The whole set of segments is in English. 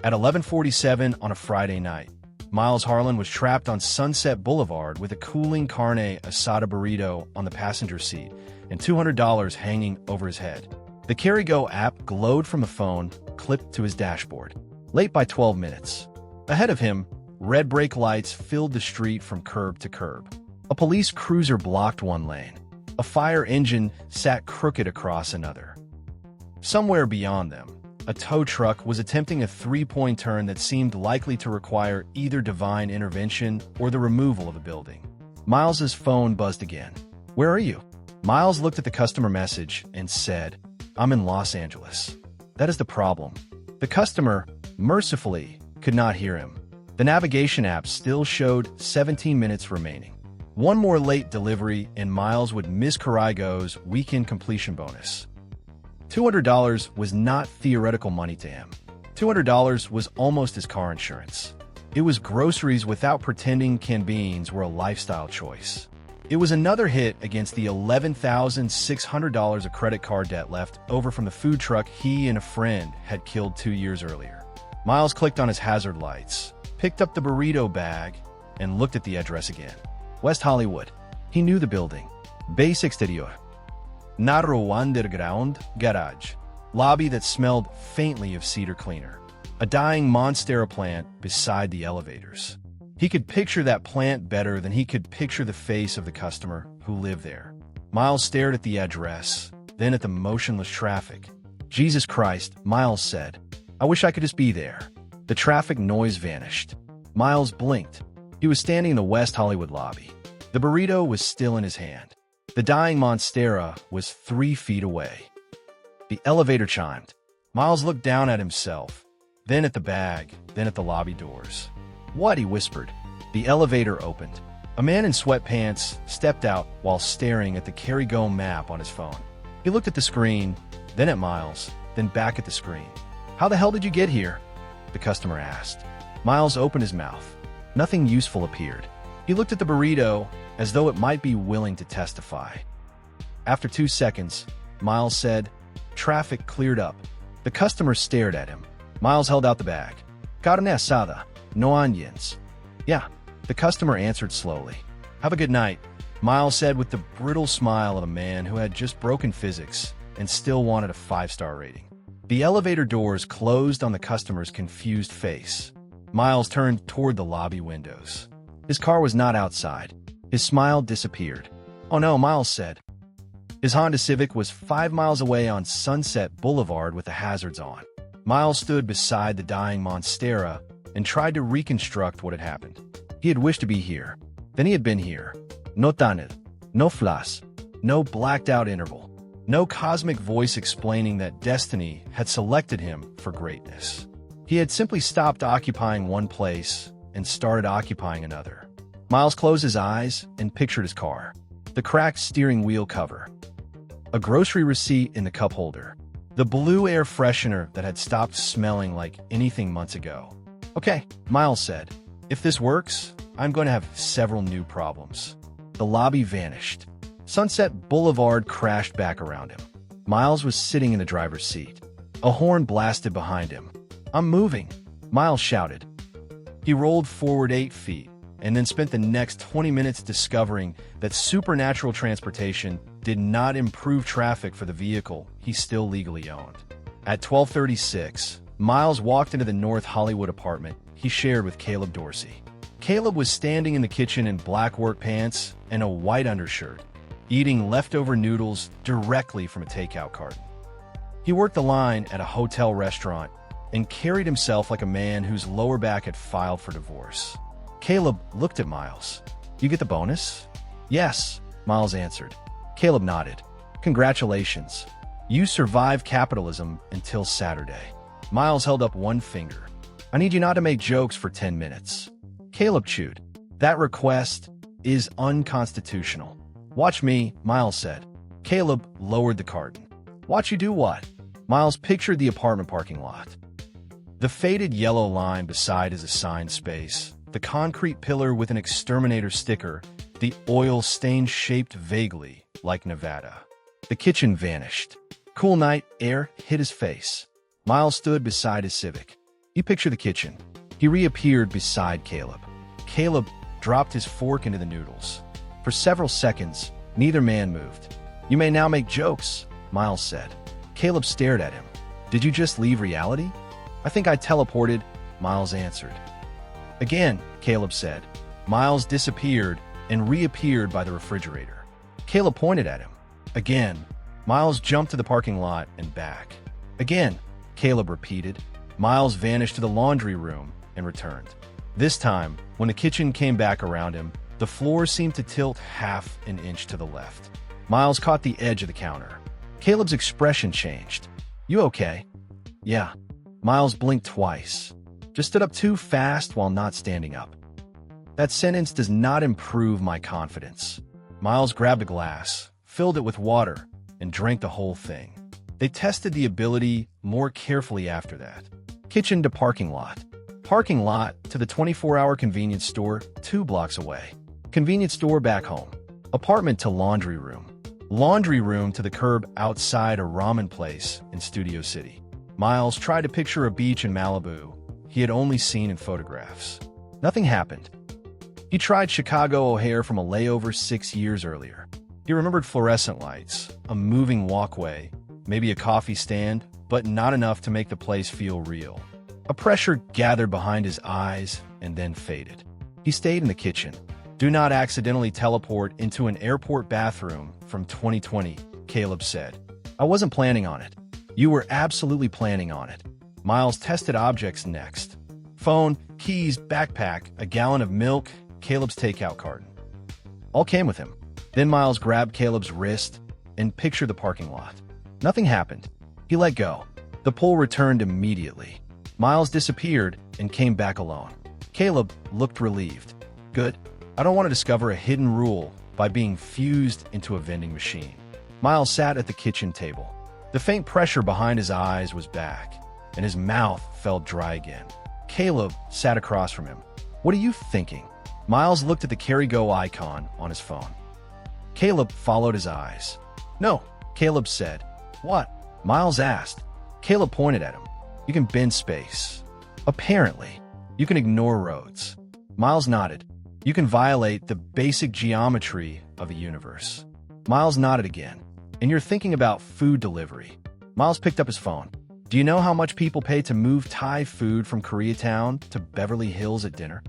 At 11:47 on a Friday night, Miles Harlan was trapped on Sunset Boulevard with a cooling carne asada burrito on the passenger seat and $200 hanging over his head. The CarryGo app glowed from a phone clipped to his dashboard. Late by 12 minutes. Ahead of him, red brake lights filled the street from curb to curb. A police cruiser blocked one lane. A fire engine sat crooked across another. Somewhere beyond them, a tow truck was attempting a three-point turn that seemed likely to require either divine intervention or the removal of a building. Miles's phone buzzed again. "Where are you?" Miles looked at the customer message and said, "I'm in Los Angeles." That is the problem. The customer, mercifully, could not hear him. The navigation app still showed 17 minutes remaining. One more late delivery and Miles would miss CarryGo's weekend completion bonus. $200 was not theoretical money to him. $200 was almost his car insurance. It was groceries without pretending canned beans were a lifestyle choice. It was another hit against the $11,600 of credit card debt left over from the food truck he and a friend had killed 2 years earlier. Miles clicked on his hazard lights, picked up the burrito bag, and looked at the address again. West Hollywood. He knew the building. Base exterior. Narrow underground garage. Lobby that smelled faintly of cedar cleaner. A dying Monstera plant beside the elevators. He could picture that plant better than he could picture the face of the customer who lived there. Miles stared at the address, then at the motionless traffic. "Jesus Christ," Miles said. "I wish I could just be there." The traffic noise vanished. Miles blinked. He was standing in the West Hollywood lobby. The burrito was still in his hand. The dying Monstera was 3 feet away. The elevator chimed. Miles looked down at himself, then at the bag, then at the lobby doors. "What?" he whispered. The elevator opened. A man in sweatpants stepped out while staring at the CarryGo map on his phone. He looked at the screen, then at Miles, then back at the screen. "How the hell did you get here?" the customer asked. Miles opened his mouth. Nothing useful appeared. He looked at the burrito as though it might be willing to testify. After 2 seconds, Miles said, "Traffic cleared up." The customer stared at him. Miles held out the bag. "Carne asada. No onions." "Yeah," the customer answered slowly. "Have a good night," Miles said with the brittle smile of a man who had just broken physics and still wanted a 5-star rating. The elevator doors closed on the customer's confused face. Miles turned toward the lobby windows. His car was not outside. His smile disappeared. "Oh no," Miles said. His Honda Civic was 5 miles away on Sunset Boulevard with the hazards on. Miles stood beside the dying Monstera and tried to reconstruct what had happened. He had wished to be here. Then he had been here. No tunnel, no flash, no blacked-out interval, no cosmic voice explaining that destiny had selected him for greatness. He had simply stopped occupying one place and started occupying another. Miles closed his eyes and pictured his car. The cracked steering wheel cover. A grocery receipt in the cup holder. The blue air freshener that had stopped smelling like anything months ago. "Okay," Miles said. "If this works, I'm going to have several new problems." The lobby vanished. Sunset Boulevard crashed back around him. Miles was sitting in the driver's seat. A horn blasted behind him. "I'm moving," Miles shouted. He rolled forward 8 feet and then spent the next 20 minutes discovering that supernatural transportation did not improve traffic for the vehicle he still legally owned. At 12:36, Miles walked into the North Hollywood apartment he shared with Caleb Dorsey. Caleb was standing in the kitchen in black work pants and a white undershirt, eating leftover noodles directly from a takeout carton. He worked the line at a hotel restaurant and carried himself like a man whose lower back had filed for divorce. Caleb looked at Miles. "You get the bonus?" "Yes," Miles answered. Caleb nodded. "Congratulations. You survived capitalism until Saturday." Miles held up one finger. "I need you not to make jokes for 10 minutes. Caleb chewed. "That request is unconstitutional." "Watch me," Miles said. Caleb lowered the carton. "Watch you do what?" Miles pictured the apartment parking lot. The faded yellow line beside his assigned space, the concrete pillar with an exterminator sticker, the oil stain shaped vaguely like Nevada. The kitchen vanished. Cool night air hit his face. Miles stood beside his Civic. You picture the kitchen. He reappeared beside Caleb. Caleb dropped his fork into the noodles. For several seconds, neither man moved. "You may now make jokes," Miles said. Caleb stared at him. "Did you just leave reality?" "I think I teleported," Miles answered. "Again," Caleb said. Miles disappeared and reappeared by the refrigerator. Caleb pointed at him. "Again." Miles jumped to the parking lot and back. "Again," Caleb repeated. Miles vanished to the laundry room and returned. This time, when the kitchen came back around him, the floor seemed to tilt half an inch to the left. Miles caught the edge of the counter. Caleb's expression changed. "You okay?" "Yeah." Miles blinked twice. "Just stood up too fast while not standing up." "That sentence does not improve my confidence." Miles grabbed a glass, filled it with water, and drank the whole thing. They tested the ability more carefully after that. Kitchen to parking lot. Parking lot to the 24-hour convenience store 2 blocks away. Convenience store back home. Apartment to laundry room. Laundry room to the curb outside a ramen place in Studio City. Miles tried to picture a beach in Malibu he had only seen in photographs. Nothing happened. He tried Chicago O'Hare from a layover 6 years earlier. He remembered fluorescent lights, a moving walkway, maybe a coffee stand, but not enough to make the place feel real. A pressure gathered behind his eyes and then faded. He stayed in the kitchen. "Do not accidentally teleport into an airport bathroom from 2020, Caleb said. "I wasn't planning on it." "You were absolutely planning on it." Miles tested objects next. Phone, keys, backpack, a gallon of milk, Caleb's takeout carton. All came with him. Then Miles grabbed Caleb's wrist and pictured the parking lot. Nothing happened. He let go. The pull returned immediately. Miles disappeared and came back alone. Caleb looked relieved. "Good. I don't want to discover a hidden rule by being fused into a vending machine." Miles sat at the kitchen table. The faint pressure behind his eyes was back, and his mouth felt dry again. Caleb sat across from him. "What are you thinking?" Miles looked at the Carry Go icon on his phone. Caleb followed his eyes. "No," Caleb said. "What?" Miles asked. Caleb pointed at him. "You can bend space. Apparently. You can ignore roads." Miles nodded. "You can violate the basic geometry of a universe." Miles nodded again. "And you're thinking about food delivery." Miles picked up his phone. "Do you know how much people pay to move Thai food from Koreatown to Beverly Hills at dinner?"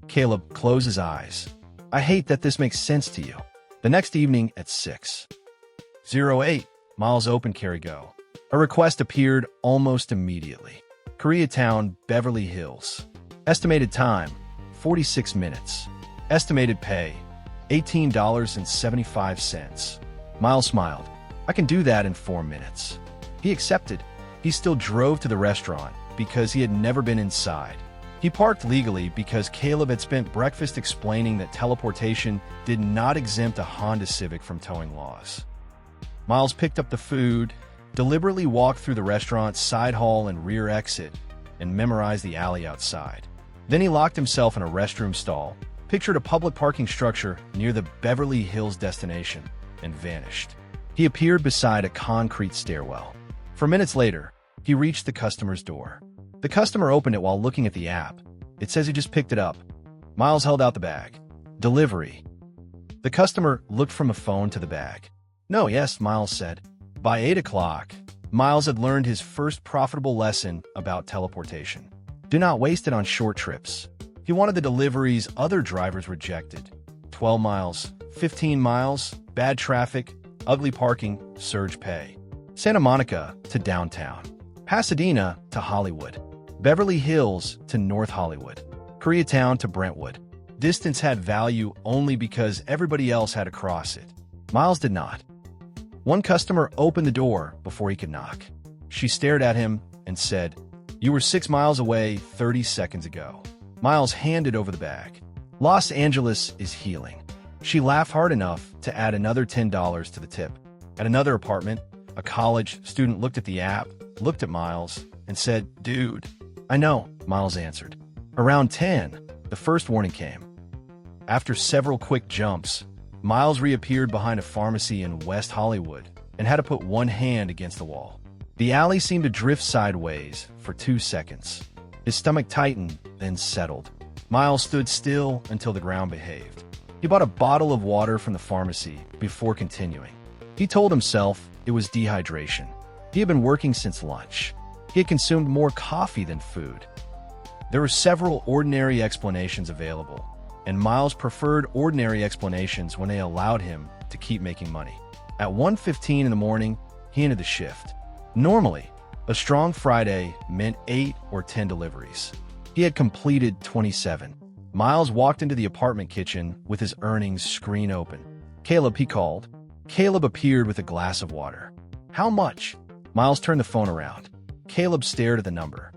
Caleb closed his eyes. "I hate that this makes sense to you." The next evening at 6:08, Miles opened Carry Go. A request appeared almost immediately. Koreatown, Beverly Hills. Estimated time, 46 minutes. Estimated pay, $18.75. Miles smiled. "I can do that in 4 minutes." He accepted. He still drove to the restaurant because he had never been inside. He parked legally because Caleb had spent breakfast explaining that teleportation did not exempt a Honda Civic from towing laws. Miles picked up the food, deliberately walked through the restaurant's side hall and rear exit, and memorized the alley outside. Then he locked himself in a restroom stall, pictured a public parking structure near the Beverly Hills destination, and vanished. He appeared beside a concrete stairwell. 4 minutes later, he reached the customer's door. The customer opened it while looking at the app. It says he just picked it up. Miles held out the bag. "Delivery." The customer looked from a phone to the bag. "No, yes," Miles said. By 8 o'clock, Miles had learned his first profitable lesson about teleportation. Do not waste it on short trips. He wanted the deliveries other drivers rejected. 12 miles, 15 miles, bad traffic, ugly parking, surge pay. Santa Monica to downtown. Pasadena to Hollywood. Beverly Hills to North Hollywood. Koreatown to Brentwood. Distance had value only because everybody else had to cross it. Miles did not. One customer opened the door before he could knock. She stared at him and said, "You were 6 miles away 30 seconds ago." Miles handed over the bag. "Los Angeles is healing." She laughed hard enough to add another $10 to the tip. At another apartment, a college student looked at the app, looked at Miles, and said, "Dude." "I know," Miles answered. Around 10, the first warning came. After several quick jumps, Miles reappeared behind a pharmacy in West Hollywood and had to put one hand against the wall. The alley seemed to drift sideways for 2 seconds. His stomach tightened, then settled. Miles stood still until the ground behaved. He bought a bottle of water from the pharmacy before continuing. He told himself it was dehydration. He had been working since lunch. He had consumed more coffee than food. There were several ordinary explanations available, and Miles preferred ordinary explanations when they allowed him to keep making money. At 1:15 in the morning, he entered the shift. Normally, a strong Friday meant 8 or 10 deliveries. He had completed 27. Miles walked into the apartment kitchen with his earnings screen open. "Caleb," he called. Caleb appeared with a glass of water. "How much?" Miles turned the phone around. Caleb stared at the number.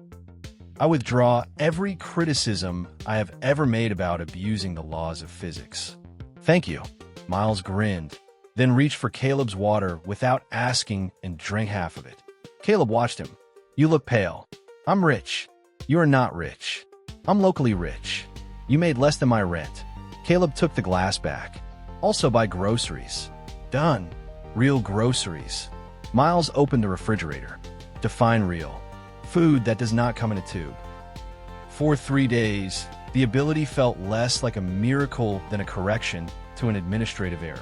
"I withdraw every criticism I have ever made about abusing the laws of physics." "Thank you." Miles grinned, then reached for Caleb's water without asking and drank half of it. Caleb watched him. "You look pale." "I'm rich." "You are not rich." "I'm locally rich." "You made less than my rent." Caleb took the glass back. "Also buy groceries." "Done." "Real groceries." Miles opened the refrigerator. "Define real." "Food that does not come in a tube." For 3 days, the ability felt less like a miracle than a correction to an administrative error.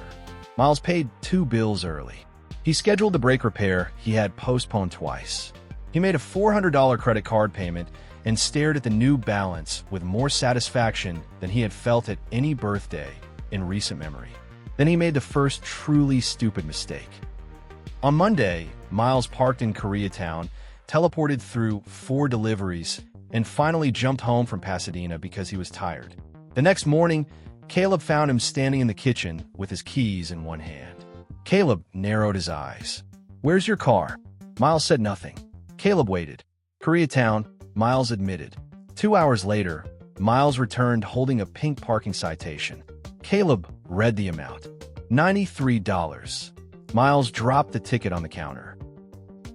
Miles paid 2 bills early. He scheduled the brake repair he had postponed twice. He made a $400 credit card payment and stared at the new balance with more satisfaction than he had felt at any birthday in recent memory. Then he made the first truly stupid mistake. On Monday, Miles parked in Koreatown, teleported through 4 deliveries, and finally jumped home from Pasadena because he was tired. The next morning, Caleb found him standing in the kitchen with his keys in one hand. Caleb narrowed his eyes. "Where's your car?" Miles said nothing. Caleb waited. "Koreatown," Miles admitted. 2 hours later, Miles returned holding a pink parking citation. Caleb read the amount. $93. Miles dropped the ticket on the counter.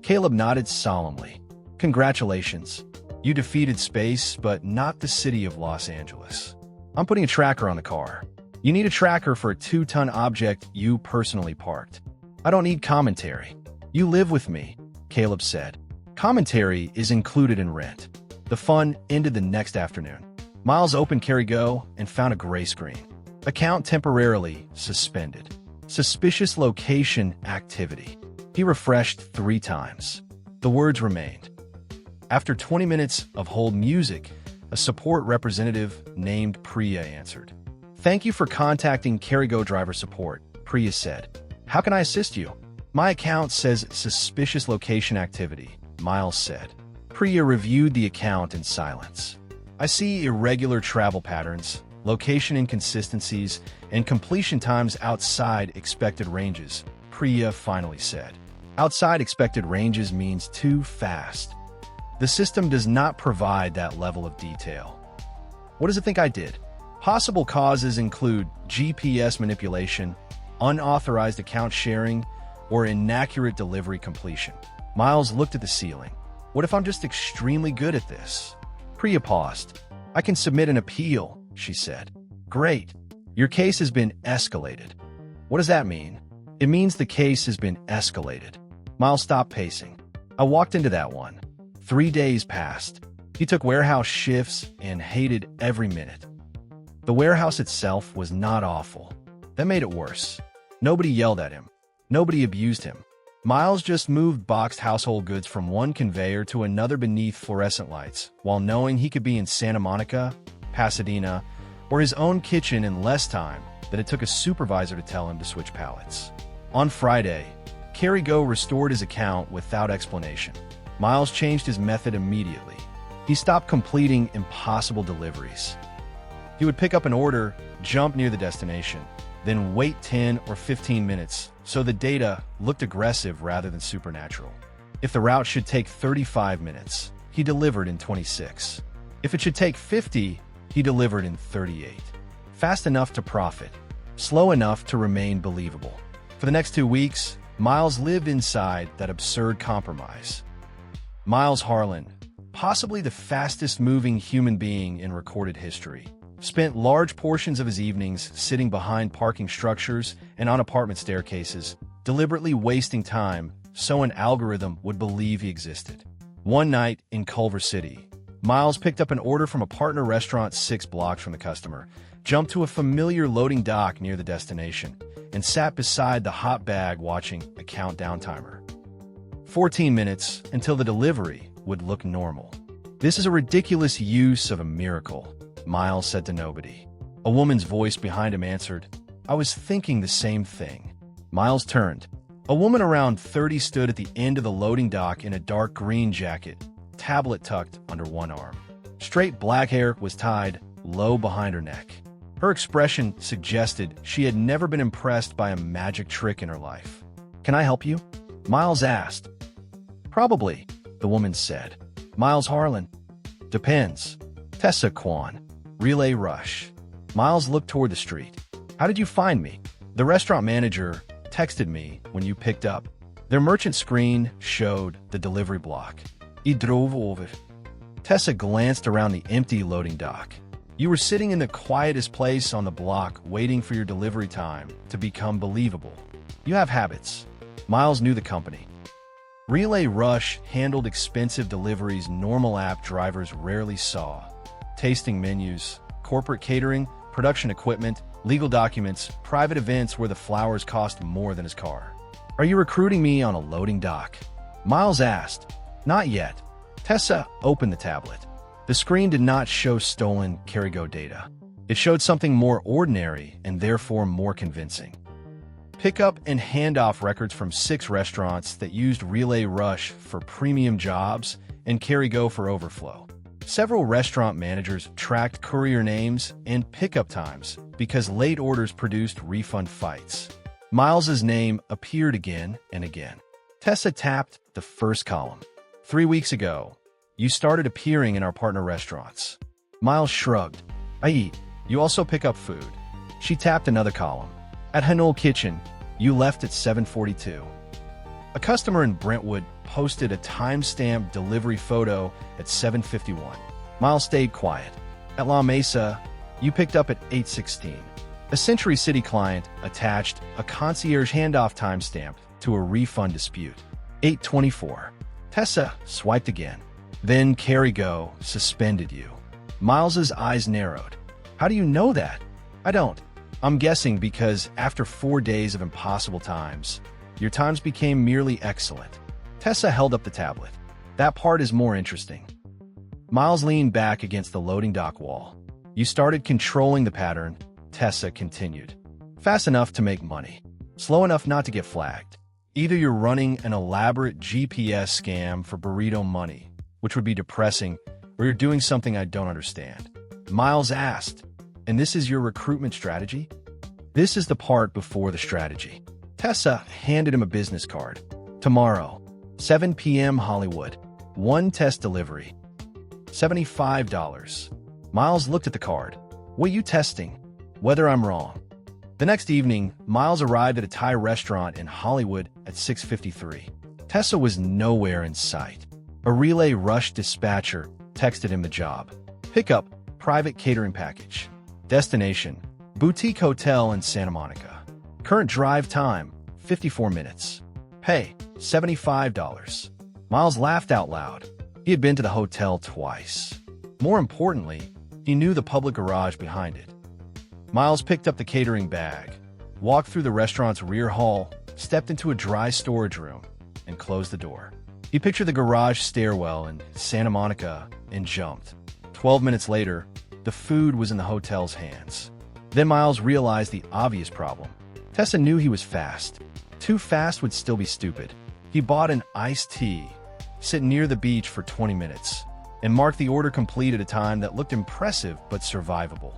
Caleb nodded solemnly. "Congratulations. You defeated space, but not the city of Los Angeles. I'm putting a tracker on the car. You need a tracker for a 2-ton object you personally parked. I don't need commentary. You live with me," Caleb said. "Commentary is included in rent." The fun ended the next afternoon. Miles opened Carry Go and found a gray screen. Account temporarily suspended. Suspicious location activity. He refreshed 3 times. The words remained. After 20 minutes of hold music, a support representative named Priya answered. "Thank you for contacting Carry Go driver support," Priya said. "How can I assist you?" "My account says suspicious location activity," Miles said. Priya reviewed the account in silence. "I see irregular travel patterns, location inconsistencies, and completion times outside expected ranges," Priya finally said. "Outside expected ranges means too fast. The system does not provide that level of detail." "What does it think I did?" "Possible causes include GPS manipulation, unauthorized account sharing, or inaccurate delivery completion." Miles looked at the ceiling. "What if I'm just extremely good at this?" Priya paused. "I can submit an appeal," she said. "Great. Your case has been escalated." "What does that mean?" "It means the case has been escalated." Miles stopped pacing. "I walked into that one." 3 days passed. He took warehouse shifts and hated every minute. The warehouse itself was not awful. That made it worse. Nobody yelled at him. Nobody abused him. Miles just moved boxed household goods from one conveyor to another beneath fluorescent lights, while knowing he could be in Santa Monica, Pasadena, or his own kitchen in less time than it took a supervisor to tell him to switch pallets. On Friday, Carry Go restored his account without explanation. Miles changed his method immediately. He stopped completing impossible deliveries. He would pick up an order, jump near the destination, then wait 10 or 15 minutes so the data looked aggressive rather than supernatural. If the route should take 35 minutes, he delivered in 26. If it should take 50, he delivered in 38. Fast enough to profit, slow enough to remain believable. For the next 2 weeks, Miles lived inside that absurd compromise. Miles Harlan, possibly the fastest moving human being in recorded history, spent large portions of his evenings sitting behind parking structures and on apartment staircases, deliberately wasting time so an algorithm would believe he existed. One night in Culver City, Miles picked up an order from a partner restaurant 6 blocks from the customer, jumped to a familiar loading dock near the destination, and sat beside the hot bag watching a countdown timer. 14 minutes until the delivery would look normal. "This is a ridiculous use of a miracle," Miles said to nobody. A woman's voice behind him answered, "I was thinking the same thing." Miles turned. A woman around 30 stood at the end of the loading dock in a dark green jacket, tablet tucked under one arm. Straight black hair was tied low behind her neck. Her expression suggested she had never been impressed by a magic trick in her life. "Can I help you?" Miles asked. "Probably," the woman said. "Miles Harlan." "Depends." Tessa Kwan. Relay Rush. Miles looked toward the street. "How did you find me?" "The restaurant manager texted me when you picked up." Their merchant screen showed the delivery block. "I drove over." Tessa glanced around the empty loading dock. "You were sitting in the quietest place on the block waiting for your delivery time to become believable. You have habits." Miles knew the company. Relay Rush handled expensive deliveries normal app drivers rarely saw. Tasting menus, corporate catering, production equipment, legal documents, private events where the flowers cost more than his car. "Are you recruiting me on a loading dock?" Miles asked. "Not yet." Tessa opened the tablet. The screen did not show stolen carry-go data. It showed something more ordinary and therefore more convincing. Pickup and handoff records from 6 restaurants that used Relay Rush for premium jobs and carry-go for overflow. Several restaurant managers tracked courier names and pickup times because late orders produced refund fights. Miles's name appeared again and again. Tessa tapped the first column. 3 weeks ago, you started appearing in our partner restaurants." Miles shrugged. "I eat. You also pick up food." She tapped another column. "At Hanul Kitchen, you left at 7:42. A customer in Brentwood posted a time-stamped delivery photo at 7:51. Miles stayed quiet. At La Mesa, you picked up at 8:16. A Century City client attached a concierge handoff timestamp to a refund dispute. 8:24. Tessa swiped again. Then Carry-Go suspended you. Miles's eyes narrowed. "How do you know that?" "I don't. I'm guessing because after 4 days of impossible times, your times became merely excellent." Tessa held up the tablet. "That part is more interesting." Miles leaned back against the loading dock wall. "You started controlling the pattern," Tessa continued. "Fast enough to make money. Slow enough not to get flagged. Either you're running an elaborate GPS scam for burrito money, which would be depressing, or you're doing something I don't understand." Miles asked, "And this is your recruitment strategy?" "This is the part before the strategy." Tessa handed him a business card. "Tomorrow, 7 p.m. Hollywood. 1 test delivery. $75. Miles looked at the card. "What are you testing?" "Whether I'm wrong." The next evening, Miles arrived at a Thai restaurant in Hollywood at 6:53. Tessa was nowhere in sight. A Relay Rush dispatcher texted him the job. Pickup, private catering package. Destination, boutique hotel in Santa Monica. Current drive time, 54 minutes. Pay, $75. Miles laughed out loud. He had been to the hotel twice. More importantly, he knew the public garage behind it. Miles picked up the catering bag, walked through the restaurant's rear hall, stepped into a dry storage room, and closed the door. He pictured the garage stairwell in Santa Monica and jumped. 12 minutes later, the food was in the hotel's hands. Then Miles realized the obvious problem. Tessa knew he was fast. Too fast would still be stupid. He bought an iced tea, sit near the beach for 20 minutes, and marked the order complete at a time that looked impressive but survivable.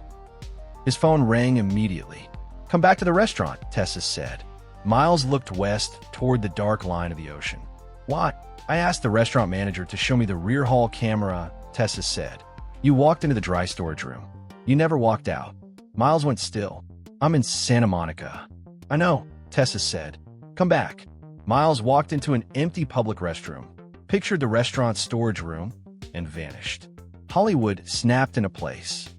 His phone rang immediately. "Come back to the restaurant," Tessa said. Miles looked west toward the dark line of the ocean. "Why?" "I asked the restaurant manager to show me the rear hall camera," Tessa said. "You walked into the dry storage room. You never walked out." Miles went still. "I'm in Santa Monica." "I know," Tessa said. "Come back." Miles walked into an empty public restroom, pictured the restaurant's storage room, and vanished. Hollywood snapped into place.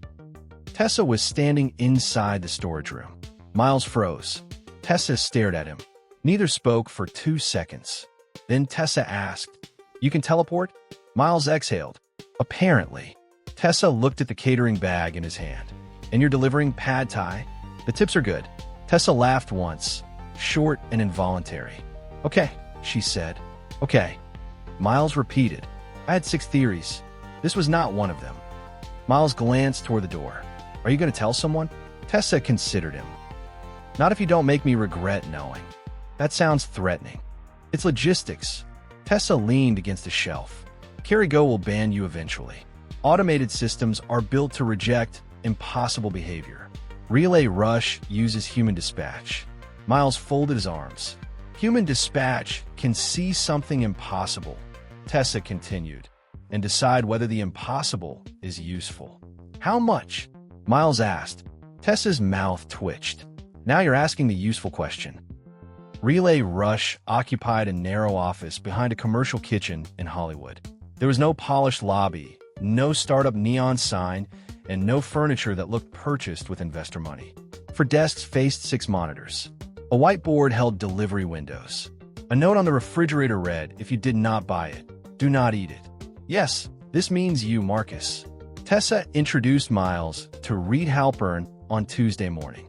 Tessa was standing inside the storage room. Miles froze. Tessa stared at him. Neither spoke for 2 seconds. Then Tessa asked, "You can teleport?" Miles exhaled. Apparently. Tessa looked at the catering bag in his hand. And you're delivering pad thai? The tips are good. Tessa laughed once, short and involuntary. Okay, she said. Okay. Miles repeated. I had 6 theories. This was not one of them. Miles glanced toward the door. Are you going to tell someone? Tessa considered him. Not if you don't make me regret knowing. That sounds threatening. It's logistics. Tessa leaned against a shelf. Carry-Go will ban you eventually. Automated systems are built to reject impossible behavior. Relay Rush uses human dispatch. Miles folded his arms. Human dispatch can see something impossible, Tessa continued, and decide whether the impossible is useful. How much? Miles asked. Tessa's mouth twitched. Now you're asking the useful question. Relay Rush occupied a narrow office behind a commercial kitchen in Hollywood. There was no polished lobby, no startup neon sign, and no furniture that looked purchased with investor money. For desks faced 6 monitors. A whiteboard held delivery windows. A note on the refrigerator read, if you did not buy it, do not eat it. Yes, this means you, Marcus. Tessa introduced Miles to Reed Halpern on Tuesday morning.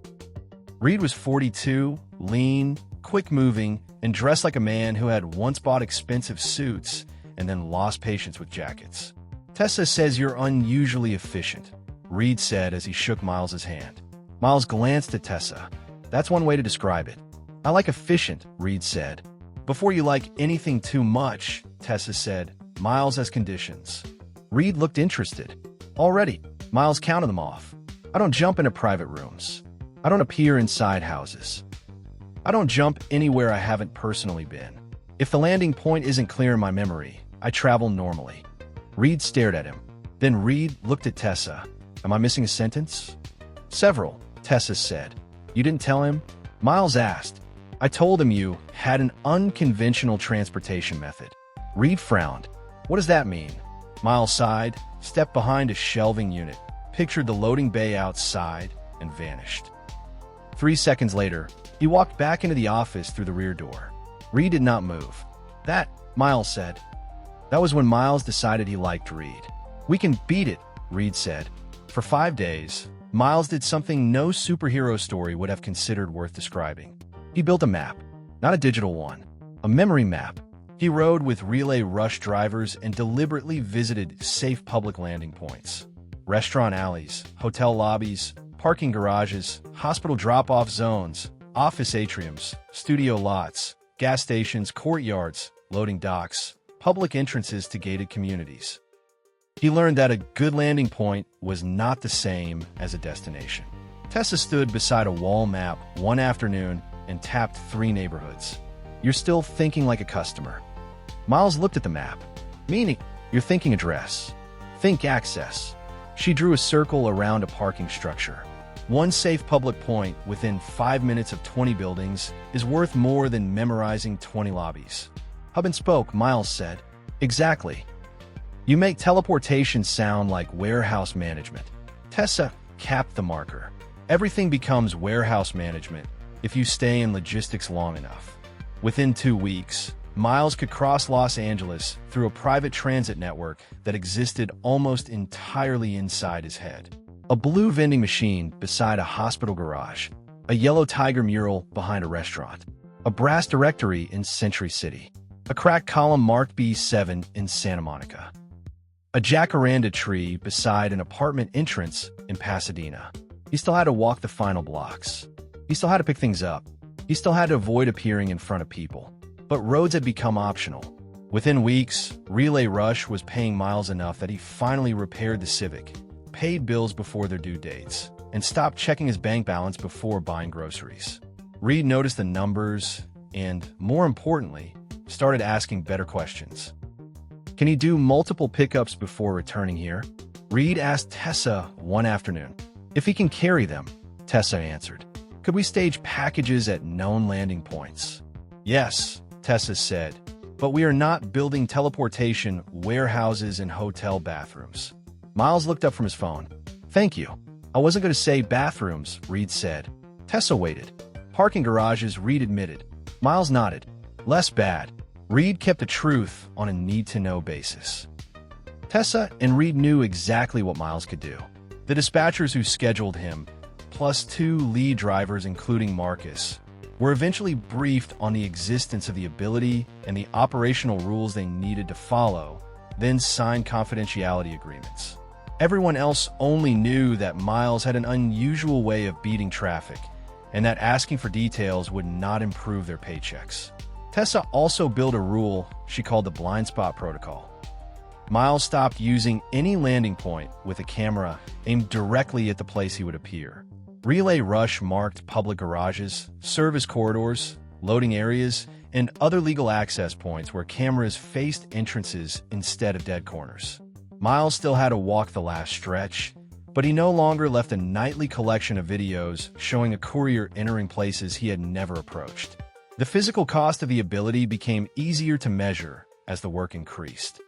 Reed was 42, lean, quick-moving, and dressed like a man who had once bought expensive suits and then lost patience with jackets. Tessa says you're unusually efficient, Reed said as he shook Miles's hand. Miles glanced at Tessa. That's one way to describe it. I like efficient, Reed said. Before you like anything too much, Tessa said. Miles has conditions. Reed looked interested. Already, Miles counted them off. I don't jump into private rooms. I don't appear inside houses. I don't jump anywhere I haven't personally been. If the landing point isn't clear in my memory, I travel normally. Reed stared at him. Then Reed looked at Tessa. Am I missing a sentence? Several, Tessa said. You didn't tell him? Miles asked. I told him you had an unconventional transportation method. Reed frowned. What does that mean? Miles sighed, stepped behind a shelving unit, pictured the loading bay outside, and vanished. 3 seconds later, he walked back into the office through the rear door. Reed did not move. That, Miles said. That was when Miles decided he liked Reed. We can beat it, Reed said. For 5 days, Miles did something no superhero story would have considered worth describing. He built a map, not a digital one, a memory map. He rode with Relay Rush drivers and deliberately visited safe public landing points. Restaurant alleys, hotel lobbies, parking garages, hospital drop-off zones, office atriums, studio lots, gas stations, courtyards, loading docks, public entrances to gated communities. He learned that a good landing point was not the same as a destination. Tessa stood beside a wall map one afternoon and tapped 3 neighborhoods. You're still thinking like a customer. Miles looked at the map. Meaning, you're thinking address. Think access. She drew a circle around a parking structure. One safe public point within 5 minutes of 20 buildings is worth more than memorizing 20 lobbies. Hub and spoke, Miles said. Exactly. You make teleportation sound like warehouse management. Tessa capped the marker. Everything becomes warehouse management if you stay in logistics long enough. Within 2 weeks, Miles could cross Los Angeles through a private transit network that existed almost entirely inside his head. A blue vending machine beside a hospital garage, a yellow tiger mural behind a restaurant, a brass directory in Century City, a cracked column marked B7 in Santa Monica, a jacaranda tree beside an apartment entrance in Pasadena. He still had to walk the final blocks. He still had to pick things up. He still had to avoid appearing in front of people. But roads had become optional. Within weeks, Relay Rush was paying Miles enough that he finally repaired the Civic, paid bills before their due dates, and stopped checking his bank balance before buying groceries. Reed noticed the numbers and, more importantly, started asking better questions. Can he do multiple pickups before returning here? Reed asked Tessa one afternoon. If he can carry them, Tessa answered. Could we stage packages at known landing points? Yes, Tessa said, but we are not building teleportation warehouses and hotel bathrooms. Miles looked up from his phone. Thank you. I wasn't going to say bathrooms, Reed said. Tessa waited. Parking garages, Reed admitted. Miles nodded. Less bad. Reed kept the truth on a need-to-know basis. Tessa and Reed knew exactly what Miles could do. The dispatchers who scheduled him, plus 2 lead drivers including Marcus, were eventually briefed on the existence of the ability and the operational rules they needed to follow, then signed confidentiality agreements. Everyone else only knew that Miles had an unusual way of beating traffic, and that asking for details would not improve their paychecks. Tessa also built a rule she called the blind spot protocol. Miles stopped using any landing point with a camera aimed directly at the place he would appear. Relay Rush marked public garages, service corridors, loading areas, and other legal access points where cameras faced entrances instead of dead corners. Miles still had to walk the last stretch, but he no longer left a nightly collection of videos showing a courier entering places he had never approached. The physical cost of the ability became easier to measure as the work increased.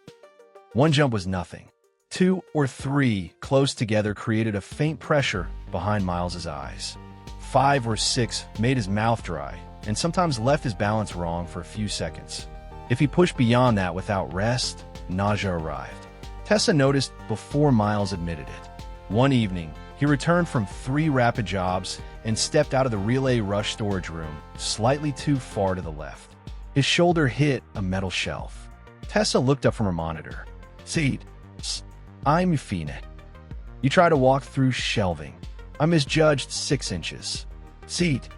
1 jump was nothing. 2 or 3 close together created a faint pressure behind Miles's eyes. 5 or 6 made his mouth dry and sometimes left his balance wrong for a few seconds. If he pushed beyond that without rest, nausea arrived. Tessa noticed before Miles admitted it. One evening, he returned from 3 rapid jobs and stepped out of the Relay Rush storage room slightly too far to the left. His shoulder hit a metal shelf. Tessa looked up from her monitor. "Seat. I'm fine. You try to walk through shelving. I misjudged 6 inches. Seat."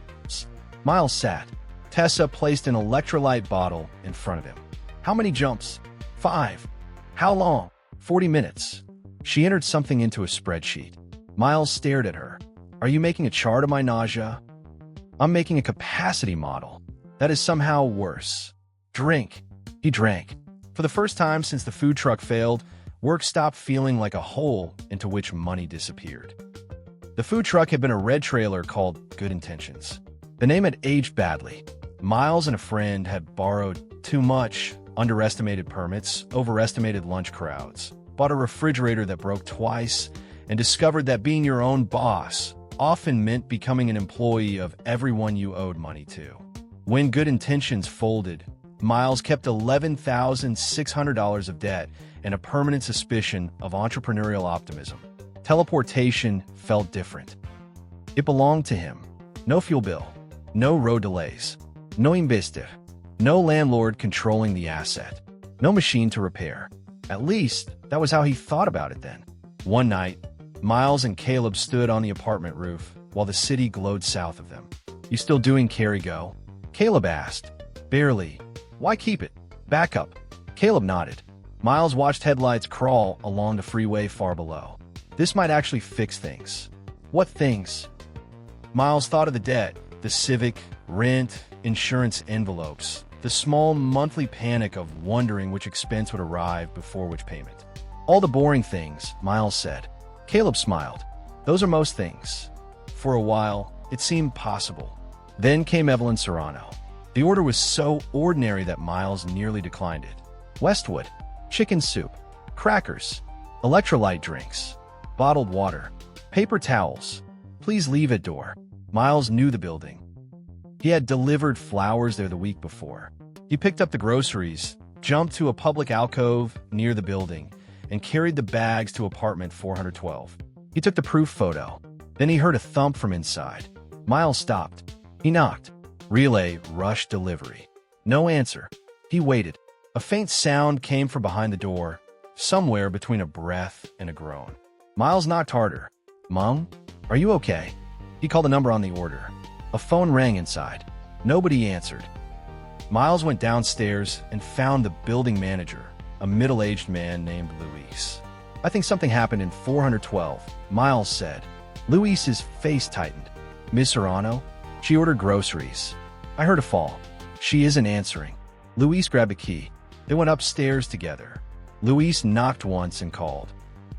Miles sat. Tessa placed an electrolyte bottle in front of him. "How many jumps?" 5. "How long?" 40 minutes. She entered something into a spreadsheet. Miles stared at her. "Are you making a chart of my nausea?" "I'm making a capacity model. That is somehow worse." "Drink." He drank. For the first time since the food truck failed, work stopped feeling like a hole into which money disappeared. The food truck had been a red trailer called Good Intentions. The name had aged badly. Miles and a friend had borrowed too much, underestimated permits, overestimated lunch crowds, bought a refrigerator that broke twice, and discovered that being your own boss often meant becoming an employee of everyone you owed money to. When Good Intentions folded, Miles kept $11,600 of debt and a permanent suspicion of entrepreneurial optimism. Teleportation felt different. It belonged to him. No fuel bill, no road delays, no investor, no landlord controlling the asset, no machine to repair. At least, that was how he thought about it then. One night, Miles and Caleb stood on the apartment roof while the city glowed south of them. "You still doing carry-go?" Caleb asked. "Barely. Why keep it? Back up." Caleb nodded. Miles watched headlights crawl along the freeway far below. This might actually fix things. What things? Miles thought of the debt, the Civic, rent, insurance envelopes, the small monthly panic of wondering which expense would arrive before which payment. "All the boring things," Miles said. Caleb smiled. "Those are most things." For a while, it seemed possible. Then came Evelyn Serrano. The order was so ordinary that Miles nearly declined it. Westwood, chicken soup, crackers, electrolyte drinks, bottled water, paper towels. "Please leave at door." Miles knew the building. He had delivered flowers there the week before. He picked up the groceries, jumped to a public alcove near the building, and carried the bags to apartment 412. He took the proof photo. Then he heard a thump from inside. Miles stopped. He knocked. Relay Rush delivery. No answer. He waited. A faint sound came from behind the door, somewhere between a breath and a groan. Miles knocked harder. "Mom, are you okay?" He called a number on the order. A phone rang inside. Nobody answered. Miles went downstairs and found the building manager, a middle-aged man named Luis. "I think something happened in 412, Miles said. Luis's face tightened. "Miss Serrano?" She ordered groceries. "I heard a fall." "She isn't answering." Luis grabbed a key. They went upstairs together. Luis knocked once and called.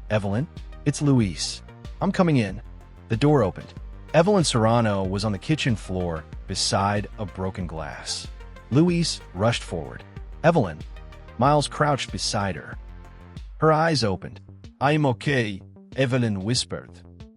"Evelyn? It's Luis. I'm coming in." The door opened. Evelyn Serrano was on the kitchen floor beside a broken glass. Luis rushed forward. "Evelyn." Miles crouched beside her. Her eyes opened. "I'm okay," Evelyn whispered.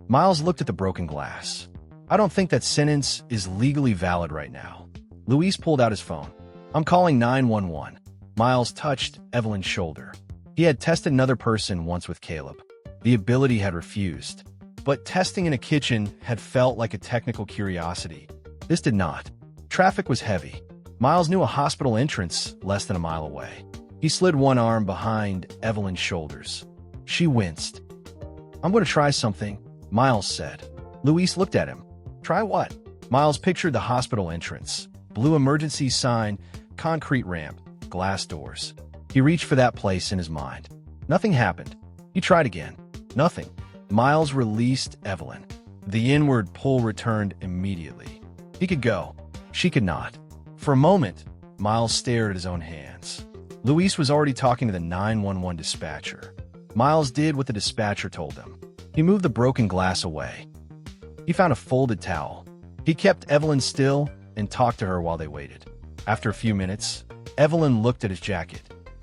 Miles looked at the broken glass. "I don't think that sentence is legally valid right now." Luis pulled out his phone. "I'm calling 911. Miles touched Evelyn's shoulder. He He had tested another person once with Caleb. The ability had refused. But testing in a kitchen had felt like a technical curiosity. This did not. Traffic was heavy. Miles knew a hospital entrance less than a mile away. He slid one arm behind Evelyn's shoulders. She winced. "I'm going to try something," Miles said. Luis looked at him. "Try what?" Miles pictured the hospital entrance. Blue emergency sign, concrete ramp, glass doors. He reached for that place in his mind. Nothing happened. He tried again. Nothing. Miles released Evelyn. The inward pull returned immediately. He could go. She could not. For a moment, Miles stared at his own hands. Luis was already talking to the 911 dispatcher. Miles did what the dispatcher told him. He moved the broken glass away. He found a folded towel. He kept Evelyn still and talked to her while they waited. After a few minutes, Evelyn looked at his jacket.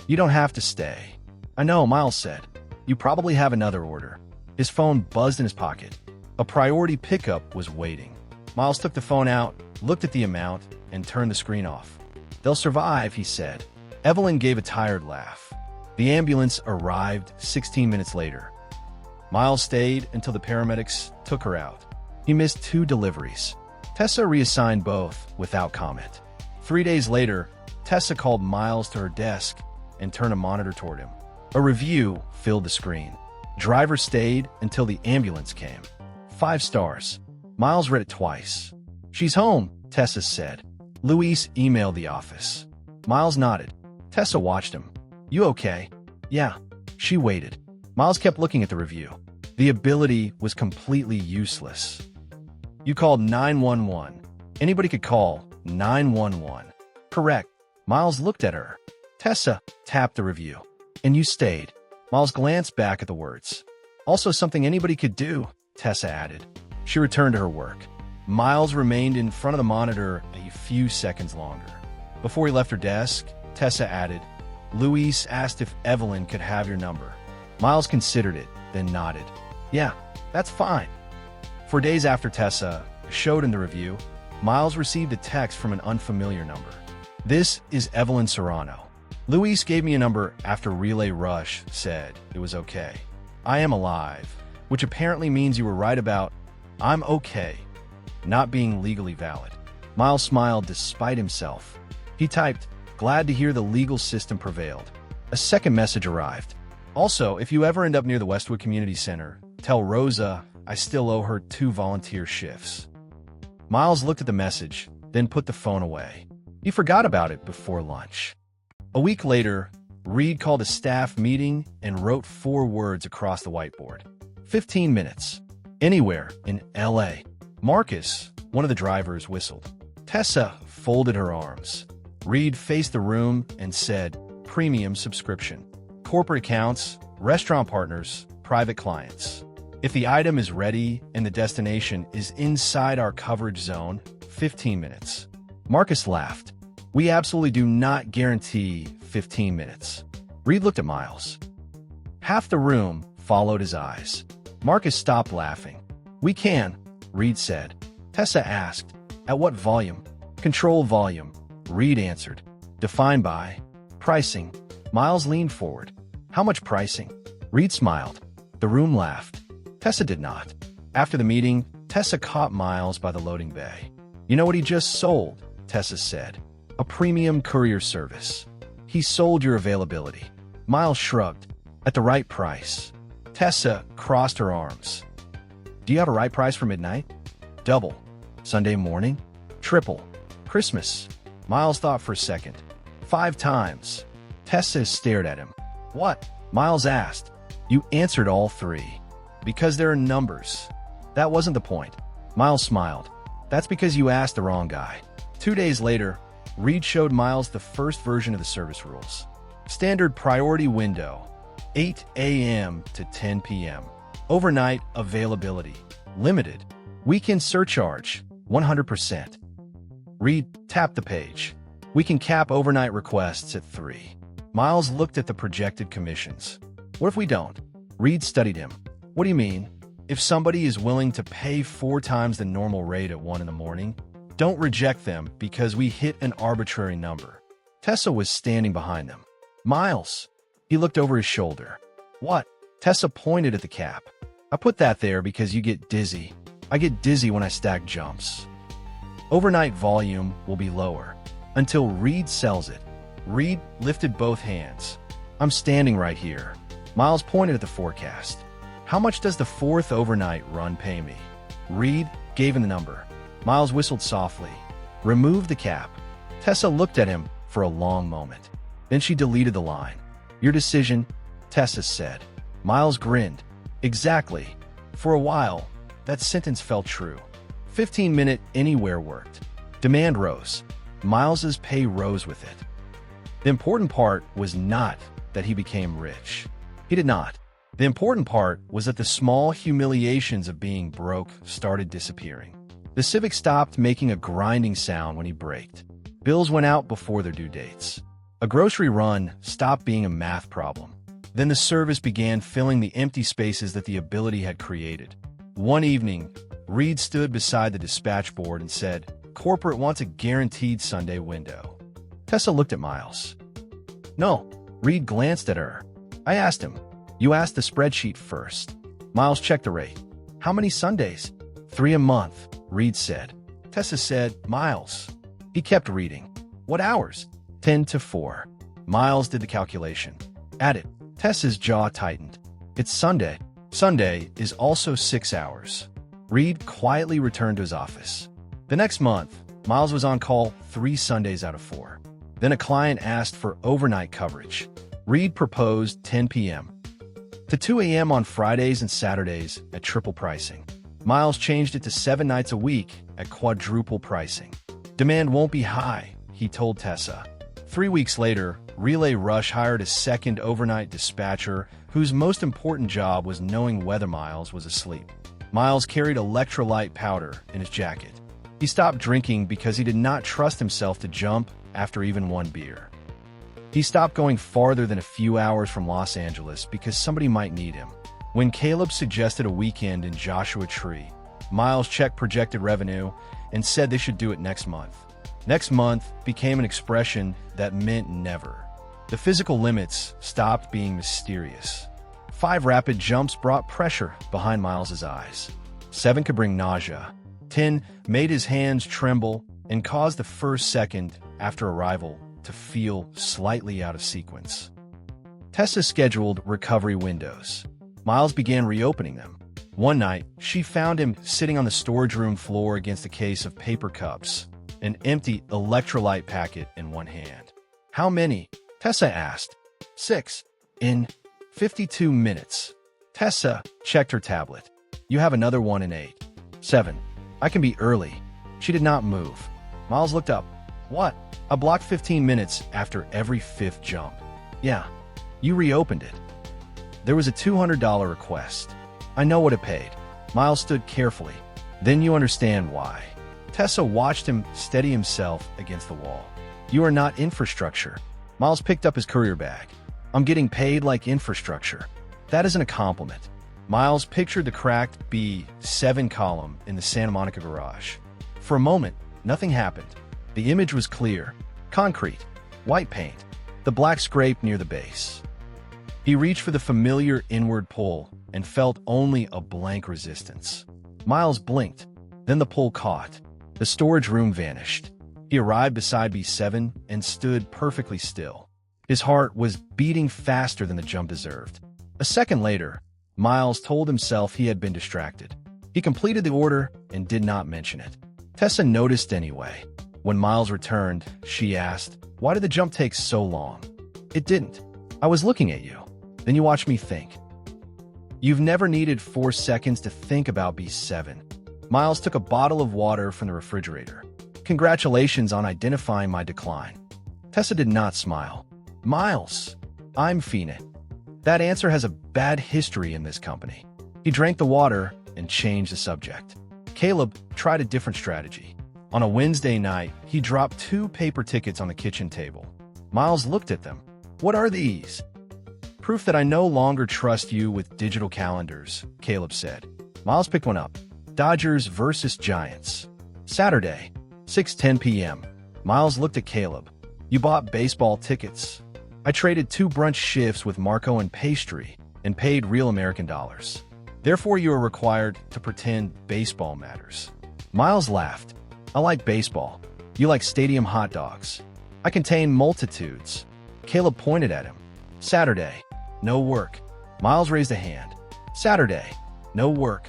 "You don't have to stay." "I know," Miles said. "You probably have another order." His phone buzzed in his pocket. A priority pickup was waiting. Miles took the phone out, looked at the amount, and turned the screen off. "They'll survive," he said. Evelyn gave a tired laugh. The ambulance arrived 16 minutes later. Miles stayed until the paramedics took her out. He missed 2 deliveries. Tessa reassigned both without comment. 3 days later, Tessa called Miles to her desk and turned a monitor toward him. A review filled the screen. Driver stayed until the ambulance came. 5 stars. Miles read it twice. "She's home," Tessa said. Luis emailed the office. Miles nodded. Tessa watched him. "You okay?" "Yeah." She waited. Miles kept looking at the review. The ability was completely useless. "You called 911. Anybody could call 911. "Correct." Miles looked at her. Tessa tapped the review. "And you stayed." Miles glanced back at the words. "Also something anybody could do," Tessa added. She returned to her work. Miles remained in front of the monitor a few seconds longer. Before he left her desk, Tessa added, "Luis asked if Evelyn could have your number." Miles considered it, then nodded. "Yeah, that's fine." For days after Tessa showed in the review, Miles received a text from an unfamiliar number. "This is Evelyn Serrano. Luis gave me a number after Relay Rush said it was okay. I am alive," which apparently means you were right about "I'm okay" not being legally valid. Miles smiled despite himself. He typed, "Glad to hear the legal system prevailed." A second message arrived. "Also, if you ever end up near the Westwood Community Center, tell Rosa I still owe her 2 volunteer shifts." Miles looked at the message, then put the phone away. He forgot about it before lunch. A week later, Reed called a staff meeting and wrote 4 words across the whiteboard. 15 minutes. Anywhere in L.A. Marcus, one of the drivers, whistled. Tessa folded her arms. Reed faced the room and said, "Premium subscription. Corporate accounts, restaurant partners, private clients. If the item is ready and the destination is inside our coverage zone, 15 minutes. Marcus laughed. "We absolutely do not guarantee 15 minutes. Reed looked at Miles. Half the room followed his eyes. Marcus stopped laughing. "We can," Reed said. Tessa asked, "At what volume?" "Control volume," Reed answered. "Defined by pricing." Miles leaned forward. "How much pricing?" Reed smiled. The room laughed. Tessa did not. After the meeting, Tessa caught Miles by the loading bay. "You know what he just sold?" Tessa said. "A premium courier service. He sold your availability." Miles shrugged. "At the right price." Tessa crossed her arms. "Do you have a right price for midnight?" "Double." "Sunday morning?" "Triple." "Christmas?" Miles thought for a second. 5 times. Tessa stared at him. "What?" Miles asked. "You answered all 3. Because there are numbers." "That wasn't the point." Miles smiled. "That's because you asked the wrong guy." 2 days later, Reed showed Miles the first version of the service rules. Standard priority window, 8 a.m. to 10 p.m. Overnight availability, limited. Weekend surcharge, 100%. Reed tapped the page. "We can cap overnight requests at 3. Miles looked at the projected commissions. "What if we don't?" Reed studied him. "What do you mean?" "If somebody is willing to pay 4 times the normal rate at 1 in the morning, don't reject them because we hit an arbitrary number." Tessa was standing behind them. "Miles, He looked over his shoulder. What? Tessa pointed at the cap. I put that there because you get dizzy. I get dizzy when I stack jumps. Overnight volume will be lower until Reed sells it. Reed lifted both hands. I'm standing right here. Miles pointed at the forecast. How much does the fourth overnight run pay me? Reed gave him the number. Miles whistled softly. Remove the cap. Tessa looked at him for a long moment. Then she deleted the line. Your decision, Tessa said. Miles grinned. Exactly. For a while, that sentence felt true. 15-minute anywhere worked. Demand rose. Miles's pay rose with it. The important part was not that he became rich. He did not. The important part was that the small humiliations of being broke started disappearing. The Civic stopped making a grinding sound when he braked. Bills went out before their due dates. A grocery run stopped being a math problem. Then the service began filling the empty spaces that the ability had created. One evening, Reed stood beside the dispatch board and said, "Corporate wants a guaranteed Sunday window." Tessa looked at Miles. No. Reed glanced at her. I asked him. You asked the spreadsheet first. Miles checked the rate. How many Sundays? 3 a month, Reed said. Tessa said, Miles. He kept reading. What hours? 10 to 4. Miles did the calculation. Add it. Tessa's jaw tightened. It's Sunday. Sunday is also 6 hours. Reed quietly returned to his office. The next month, Miles was on call 3 Sundays out of 4. Then a client asked for overnight coverage. Reed proposed 10 p.m. to 2 a.m. on Fridays and Saturdays at triple pricing. Miles changed it to 7 nights a week at quadruple pricing. Demand won't be high, he told Tessa. 3 weeks later, Relay Rush hired a second overnight dispatcher whose most important job was knowing whether Miles was asleep. Miles carried electrolyte powder in his jacket. He stopped drinking because he did not trust himself to jump after even 1 beer. He stopped going farther than a few hours from Los Angeles because somebody might need him. When Caleb suggested a weekend in Joshua Tree, Miles checked projected revenue and said they should do it next month. Next month became an expression that meant never. The physical limits stopped being mysterious. 5 rapid jumps brought pressure behind Miles's eyes. 7 could bring nausea. 10 made his hands tremble and caused the first second after arrival to feel slightly out of sequence. Tessa scheduled recovery windows. Miles began reopening them. One night, she found him sitting on the storage room floor against a case of paper cups, an empty electrolyte packet in one hand. How many? Tessa asked. 6. In 52 minutes. Tessa checked her tablet. You have another one in 8. 7. I can be early. She did not move. Miles looked up. What? I blocked 15 minutes after every 5th jump. Yeah. You reopened it. There was a $200 request. I know what it paid. Miles stood carefully. Then you understand why. Tessa watched him steady himself against the wall. You are not infrastructure. Miles picked up his courier bag. I'm getting paid like infrastructure. That isn't a compliment. Miles pictured the cracked B7 column in the Santa Monica garage. For a moment, nothing happened. The image was clear. Concrete. White paint. The black scrape near the base. He reached for the familiar inward pull and felt only a blank resistance. Miles blinked. Then the pull caught. The storage room vanished. He arrived beside B7 and stood perfectly still. His heart was beating faster than the jump deserved. A second later, Miles told himself he had been distracted. He completed the order and did not mention it. Tessa noticed anyway. When Miles returned, she asked, Why did the jump take so long? It didn't. I was looking at you. Then you watched me think. You've never needed 4 seconds to think about B7. Miles took a bottle of water from the refrigerator. Congratulations on identifying my decline. Tessa did not smile. Miles, I'm Phoenix. That answer has a bad history in this company. He drank the water and changed the subject. Caleb tried a different strategy. On a Wednesday night, he dropped 2 paper tickets on the kitchen table. Miles looked at them. What are these? Proof that I no longer trust you with digital calendars, Caleb said. Miles picked one up. Dodgers versus Giants. Saturday, 6:10 p.m. Miles looked at Caleb. You bought baseball tickets. I traded 2 brunch shifts with Marco and pastry and paid real American dollars. Therefore, you are required to pretend baseball matters. Miles laughed. I like baseball. You like stadium hot dogs. I contain multitudes. Caleb pointed at him. Saturday. No work. Miles raised a hand. Saturday. No work.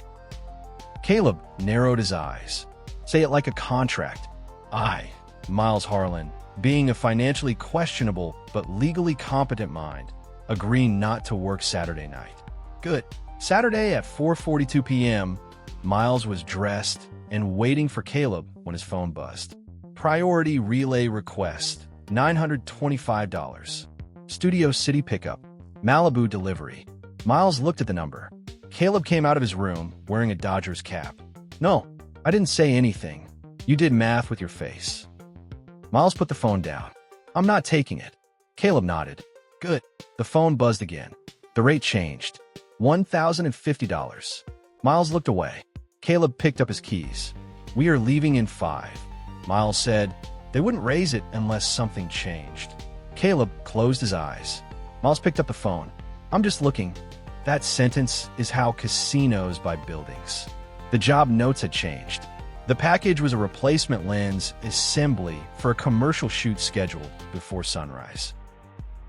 Caleb narrowed his eyes. Say it like a contract. I, Miles Harlan, being a financially questionable but legally competent mind, agree not to work Saturday night. Good. Saturday at 4:42 p.m., Miles was dressed and waiting for Caleb when his phone buzzed. Priority relay request, $925. Studio City pickup, Malibu delivery. Miles looked at the number. Caleb came out of his room wearing a Dodgers cap. No, I didn't say anything. You did math with your face. Miles put the phone down. I'm not taking it. Caleb nodded. Good. The phone buzzed again. The rate changed. $1,050. Miles looked away. Caleb picked up his keys. We are leaving in 5. Miles said. They wouldn't raise it unless something changed. Caleb closed his eyes. Miles picked up the phone. I'm just looking. That sentence is how casinos buy buildings. The job notes had changed. The package was a replacement lens assembly for a commercial shoot scheduled before sunrise.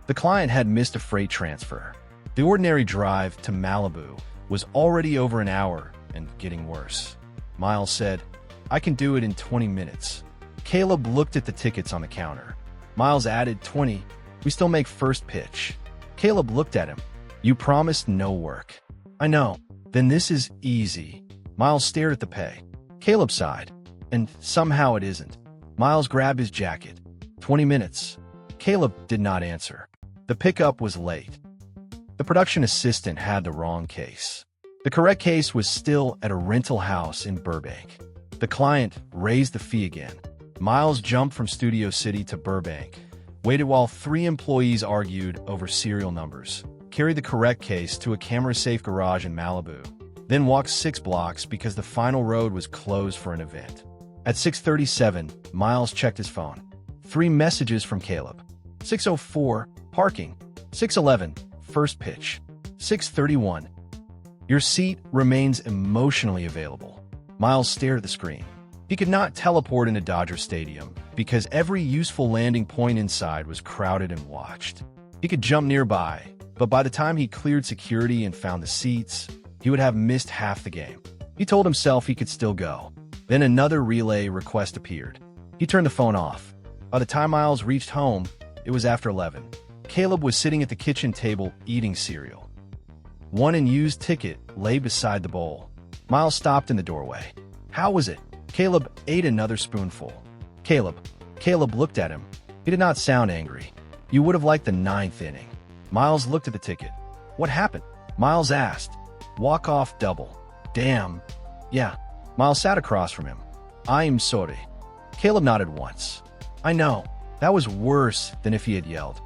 The client had missed a freight transfer. The ordinary drive to Malibu was already over an hour and getting worse. Miles said, I can do it in 20 minutes. Caleb looked at the tickets on the counter. Miles added 20. We still make first pitch. Caleb looked at him. You promised no work. I know. Then this is easy. Miles stared at the pay. Caleb sighed. And somehow it isn't. Miles grabbed his jacket. 20 minutes. Caleb did not answer. The pickup was late. The production assistant had the wrong case. The correct case was still at a rental house in Burbank. The client raised the fee again. Miles jumped from Studio City to Burbank, waited while 3 employees argued over serial numbers, carried the correct case to a camera-safe garage in Malibu, then walked 6 blocks because the final road was closed for an event. At 6:37, Miles checked his phone. 3 messages from Caleb. 6:04, parking. 6:11, first pitch. 6:31, your seat remains emotionally available. Miles stared at the screen. He could not teleport into Dodger Stadium because every useful landing point inside was crowded and watched. He could jump nearby, but by the time he cleared security and found the seats, he would have missed half the game. He told himself he could still go. Then another relay request appeared. He turned the phone off. By the time Miles reached home, it was after 11. Caleb was sitting at the kitchen table eating cereal. One unused ticket lay beside the bowl. Miles stopped in the doorway. How was it? Caleb ate another spoonful. Caleb looked at him. He did not sound angry. You would have liked the 9th inning. Miles looked at the ticket. What happened? Miles asked. Walk-off double. Damn. Yeah. Miles sat across from him. I'm sorry. Caleb nodded once. I know. That was worse than if he had yelled.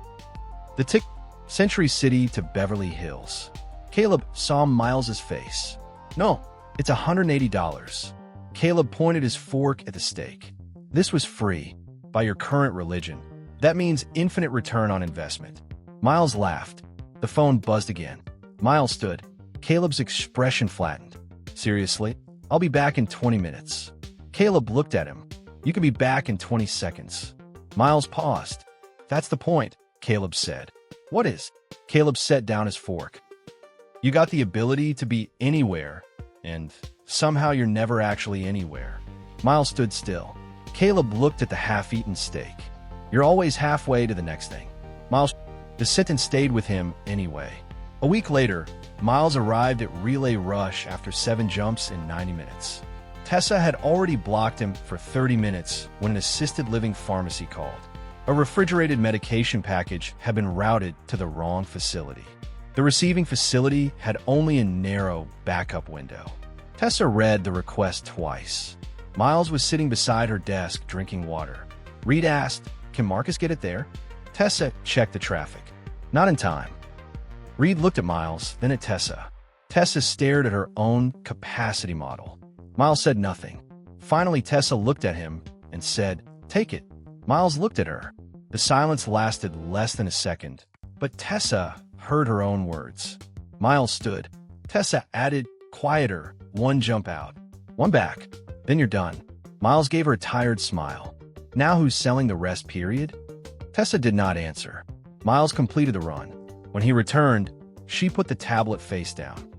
The ticket, Century City to Beverly Hills. Caleb saw Miles's face. No, it's $180. Caleb pointed his fork at the steak. This was free. By your current religion. That means infinite return on investment. Miles laughed. The phone buzzed again. Miles stood. Caleb's expression flattened. Seriously? I'll be back in 20 minutes. Caleb looked at him. You can be back in 20 seconds. Miles paused. That's the point, Caleb said. What is? Caleb set down his fork. You got the ability to be anywhere, and somehow you're never actually anywhere. Miles stood still. Caleb looked at the half-eaten steak. You're always halfway to the next thing. Miles, the sentence stayed with him anyway. A week later, Miles arrived at Relay Rush after 7 jumps in 90 minutes. Tessa had already blocked him for 30 minutes when an assisted living pharmacy called. A refrigerated medication package had been routed to the wrong facility. The receiving facility had only a narrow backup window. Tessa read the request twice. Miles was sitting beside her desk drinking water. Reed asked, Can Marcus get it there? Tessa checked the traffic. Not in time. Reed looked at Miles, then at Tessa. Tessa stared at her own capacity model. Miles said nothing. Finally, Tessa looked at him and said, Take it. Miles looked at her. The silence lasted less than a second But Tessa heard her own words. Miles stood. Tessa added, quieter, one jump out. One back. Then you're done. Miles gave her a tired smile. Now who's selling the rest, period? Tessa did not answer. Miles completed the run. When he returned, she put the tablet face down.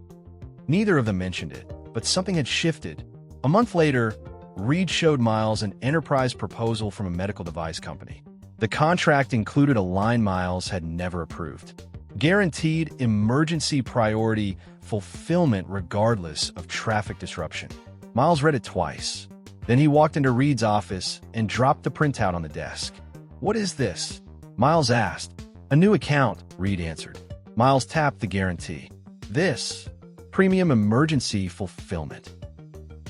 Neither of them mentioned it, but something had shifted. A month later, Reed showed Miles an enterprise proposal from a medical device company. The contract included a line Miles had never approved. Guaranteed emergency priority fulfillment regardless of traffic disruption. Miles read it twice. Then he walked into Reed's office and dropped the printout on the desk. "What is this?" Miles asked. "A new account," Reed answered. Miles tapped the guarantee. "This, premium emergency fulfillment.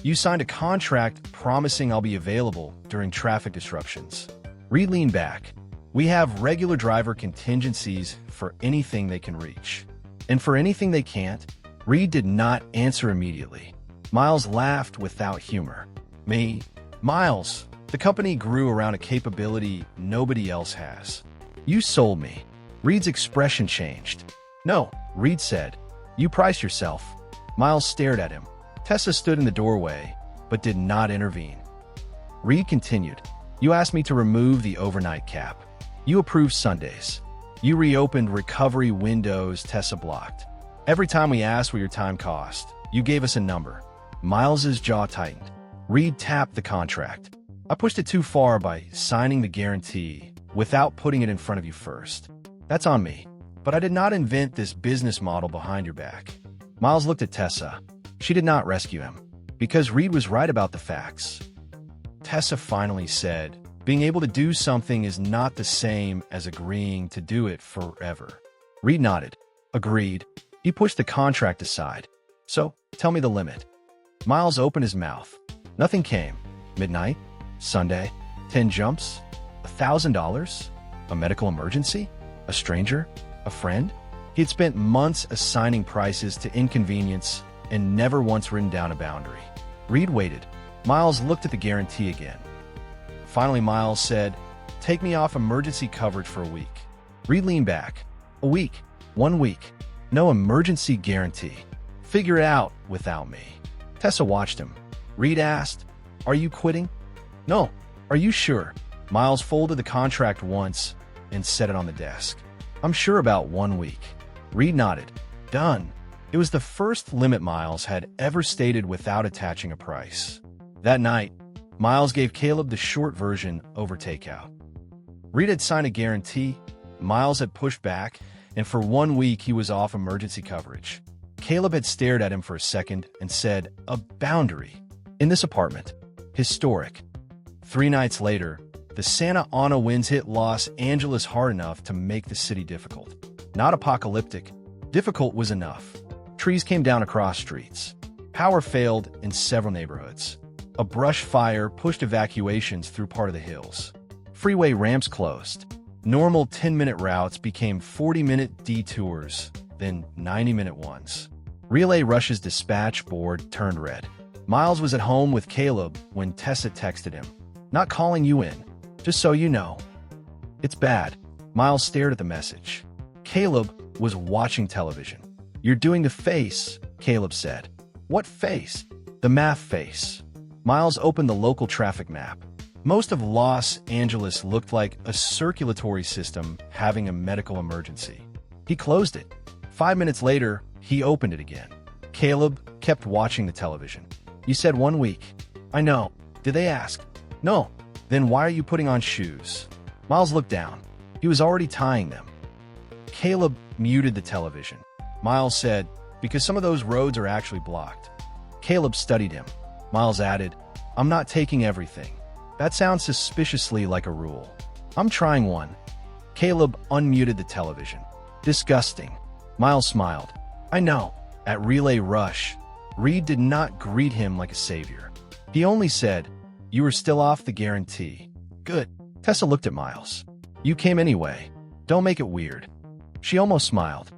You signed a contract promising I'll be available during traffic disruptions." Reed leaned back. "We have regular driver contingencies for anything they can reach. And for anything they can't?" Reed did not answer immediately. Miles laughed without humor. "Me? Miles, the company grew around a capability nobody else has. You sold me." Reed's expression changed. "No," Reed said. "You price yourself." Miles stared at him. Tessa stood in the doorway, but did not intervene. Reed continued. "You asked me to remove the overnight cap. You approved Sundays. You reopened recovery windows Tessa blocked. Every time we asked what your time cost, you gave us a number." Miles's jaw tightened. Reed tapped the contract. "I pushed it too far by signing the guarantee without putting it in front of you first. That's on me. But I did not invent this business model behind your back." Miles looked at Tessa. She did not rescue him, because Reed was right about the facts. Tessa finally said, "Being able to do something is not the same as agreeing to do it forever." Reed nodded. "Agreed." He pushed the contract aside. "So, tell me the limit." Miles opened his mouth. Nothing came. Midnight? Sunday? 10 jumps? $1,000? A medical emergency? A stranger? A friend? He had spent months assigning prices to inconvenience and never once written down a boundary. Reed waited. Miles looked at the guarantee again. Finally, Miles said, "Take me off emergency coverage for a week." Reed leaned back. "A week? 1 week? No emergency guarantee. Figure it out without me." Tessa watched him. Reed asked, "Are you quitting?" "No." "Are you sure?" Miles folded the contract once and set it on the desk. "I'm sure about 1 week." Reed nodded. "Done." It was the first limit Miles had ever stated without attaching a price. That night, Miles gave Caleb the short version over takeout. Reed had signed a guarantee, Miles had pushed back, and for 1 week he was off emergency coverage. Caleb had stared at him for a second and said, "A boundary. In this apartment. Historic." 3 nights later, the Santa Ana winds hit Los Angeles hard enough to make the city difficult. Not apocalyptic. Difficult was enough. Trees came down across streets. Power failed in several neighborhoods. A brush fire pushed evacuations through part of the hills. Freeway ramps closed. Normal 10-minute routes became 40-minute detours, then 90-minute ones. Relay Rush's dispatch board turned red. Miles was at home with Caleb when Tessa texted him. "Not calling you in, just so you know." "It's bad." Miles stared at the message. Caleb was watching television. "You're doing the face," Caleb said. "What face?" "The math face." Miles opened the local traffic map. Most of Los Angeles looked like a circulatory system having a medical emergency. He closed it. 5 minutes later, he opened it again. Caleb kept watching the television. "You said 1 week." "I know." "Did they ask?" "No." "Then why are you putting on shoes?" Miles looked down. He was already tying them. Caleb muted the television. Miles said, "Because some of those roads are actually blocked." Caleb studied him. Miles added, "I'm not taking everything. That sounds suspiciously like a rule." "I'm trying one." Caleb unmuted the television. "Disgusting." Miles smiled. "I know." At Relay Rush, Reed did not greet him like a savior. He only said, "You were still off the guarantee." "Good." Tessa looked at Miles. "You came anyway. Don't make it weird." She almost smiled.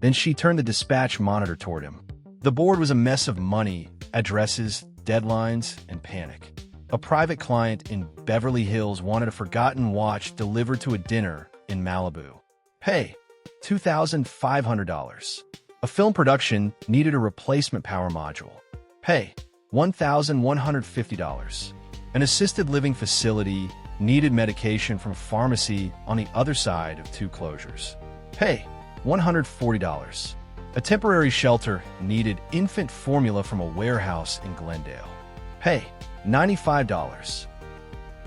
Then she turned the dispatch monitor toward him. The board was a mess of money, addresses, deadlines, and panic. A private client in Beverly Hills wanted a forgotten watch delivered to a dinner in Malibu. "Hey," $2,500. A film production needed a replacement power module. Pay, $1,150. An assisted living facility needed medication from a pharmacy on the other side of two closures. Pay, $140. A temporary shelter needed infant formula from a warehouse in Glendale. Pay, $95.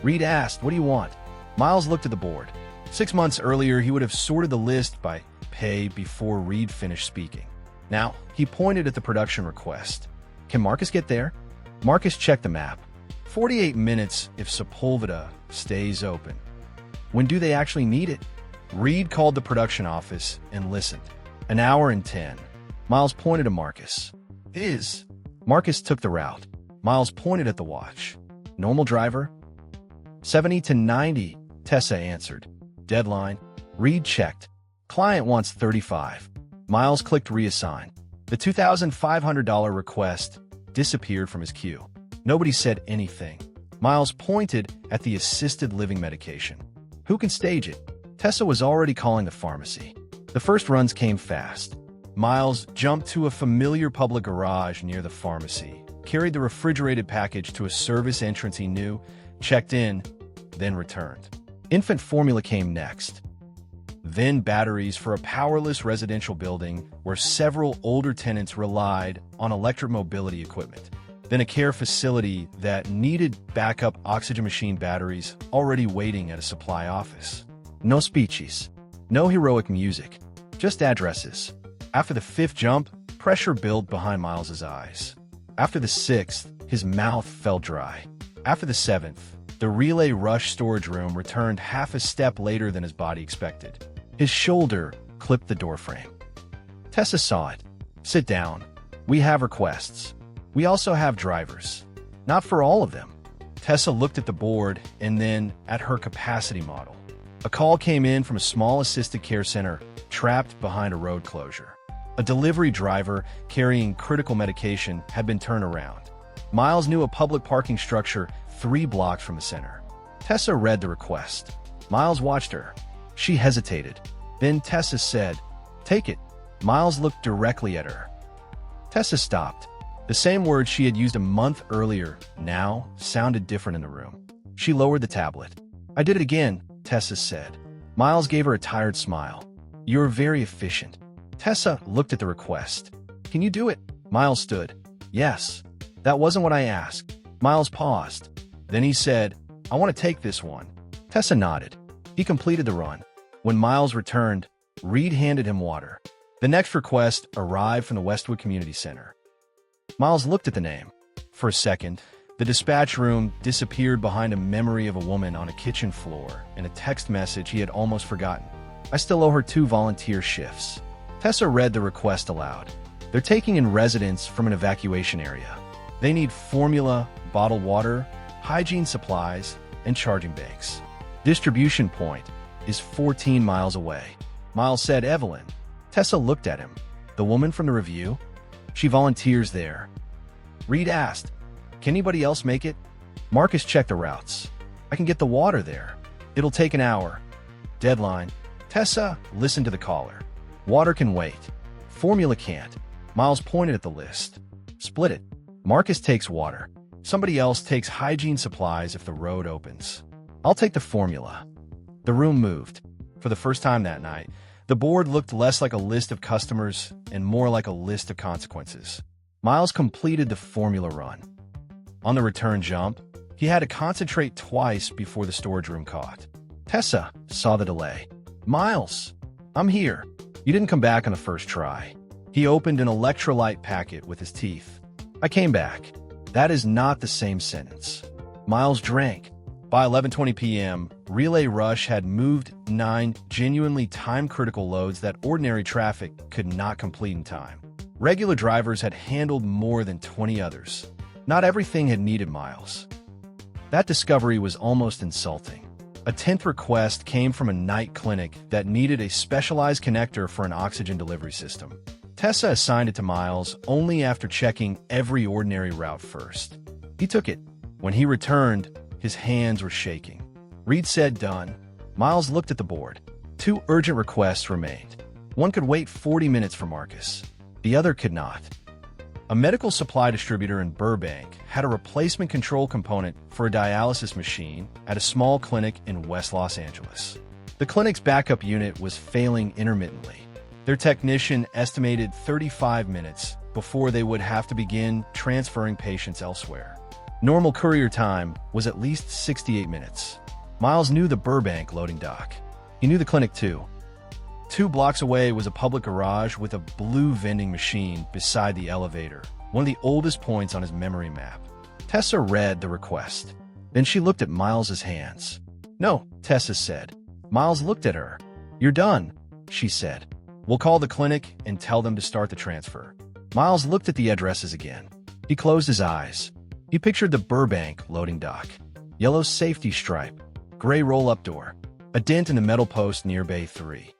Reed asked, "What do you want?" Miles looked at the board. 6 months earlier, he would have sorted the list by pay before Reed finished speaking. Now, he pointed at the production request. Can Marcus get there? Marcus checked the map. 48 minutes if Sepulveda stays open. When do they actually need it? Reed called the production office and listened. An hour and 10. Miles pointed to Marcus. Marcus took the route. Miles pointed at the watch. Normal driver? 70 to 90, Tessa answered. Deadline? Reed checked. Client wants 35. Miles clicked reassign. The $2,500 request disappeared from his queue. Nobody said anything. Miles pointed at the assisted living medication. Who can stage it? Tessa was already calling the pharmacy. The first runs came fast. Miles jumped to a familiar public garage near the pharmacy, carried the refrigerated package to a service entrance he knew, checked in, then returned. Infant formula came next. Then batteries for a powerless residential building where several older tenants relied on electric mobility equipment. Then a care facility that needed backup oxygen machine batteries already waiting at a supply office. No speeches, no heroic music, just addresses. After the fifth jump, pressure built behind Miles's eyes. After the sixth, his mouth felt dry. After the seventh, the relay rush storage room returned half a step later than his body expected. His shoulder clipped the doorframe. Tessa saw it. Sit down. We have requests. We also have drivers. Not for all of them. Tessa looked at the board and then at her capacity model. A call came in from a small assisted care center trapped behind a road closure. A delivery driver carrying critical medication had been turned around. Miles knew a public parking structure 3 blocks from the center. Tessa read the request. Miles watched her. She hesitated. Then Tessa said, "Take it." Miles looked directly at her. Tessa stopped. The same words she had used a month earlier now sounded different in the room. She lowered the tablet. "I did it again," Tessa said. Miles gave her a tired smile. "You're very efficient." Tessa looked at the request. "Can you do it?" Miles stood. "Yes." "That wasn't what I asked." Miles paused. Then he said, "I want to take this one." Tessa nodded. He completed the run. When Miles returned, Reed handed him water. The next request arrived from the Westwood Community Center. Miles looked at the name. For a second, the dispatch room disappeared behind a memory of a woman on a kitchen floor and a text message he had almost forgotten. "I still owe her 2 volunteer shifts." Tessa read the request aloud. "They're taking in residents from an evacuation area. They need formula, bottled water, hygiene supplies, and charging banks. Distribution point is 14 miles away." Miles said, "Evelyn." Tessa looked at him. "The woman from the review? She volunteers there." Reed asked, "Can anybody else make it?" Marcus checked the routes. "I can get the water there. It'll take an hour." Deadline. Tessa listened to the caller. "Water can wait. Formula can't." Miles pointed at the list. "Split it. Marcus takes water. Somebody else takes hygiene supplies if the road opens. I'll take the formula." The room moved. For the first time that night, the board looked less like a list of customers and more like a list of consequences. Miles completed the formula run. On the return jump, he had to concentrate twice before the storage room caught. Tessa saw the delay. "Miles, I'm here. You didn't come back on the first try." He opened an electrolyte packet with his teeth. "I came back." That is not the same sentence. Miles drank. By 11:20 p.m., Relay Rush had moved 9 genuinely time-critical loads that ordinary traffic could not complete in time. Regular drivers had handled more than 20 others. Not everything had needed Miles. That discovery was almost insulting. A 10th request came from a night clinic that needed a specialized connector for an oxygen delivery system. Tessa assigned it to Miles only after checking every ordinary route first. He took it. When he returned, his hands were shaking. Reed said, "Done." Miles looked at the board. 2 urgent requests remained. One could wait 40 minutes for Marcus. The other could not. A medical supply distributor in Burbank had a replacement control component for a dialysis machine at a small clinic in West Los Angeles. The clinic's backup unit was failing intermittently. Their technician estimated 35 minutes before they would have to begin transferring patients elsewhere. Normal courier time was at least 68 minutes. Miles knew the Burbank loading dock. He knew the clinic too. 2 blocks away was a public garage with a blue vending machine beside the elevator, one of the oldest points on his memory map. Tessa read the request. Then she looked at Miles's hands. "No," Tessa said. Miles looked at her. "You're done," she said. "We'll call the clinic and tell them to start the transfer." Miles looked at the addresses again. He closed his eyes. He pictured the Burbank loading dock. Yellow safety stripe, gray roll-up door, a dent in the metal post near Bay 3.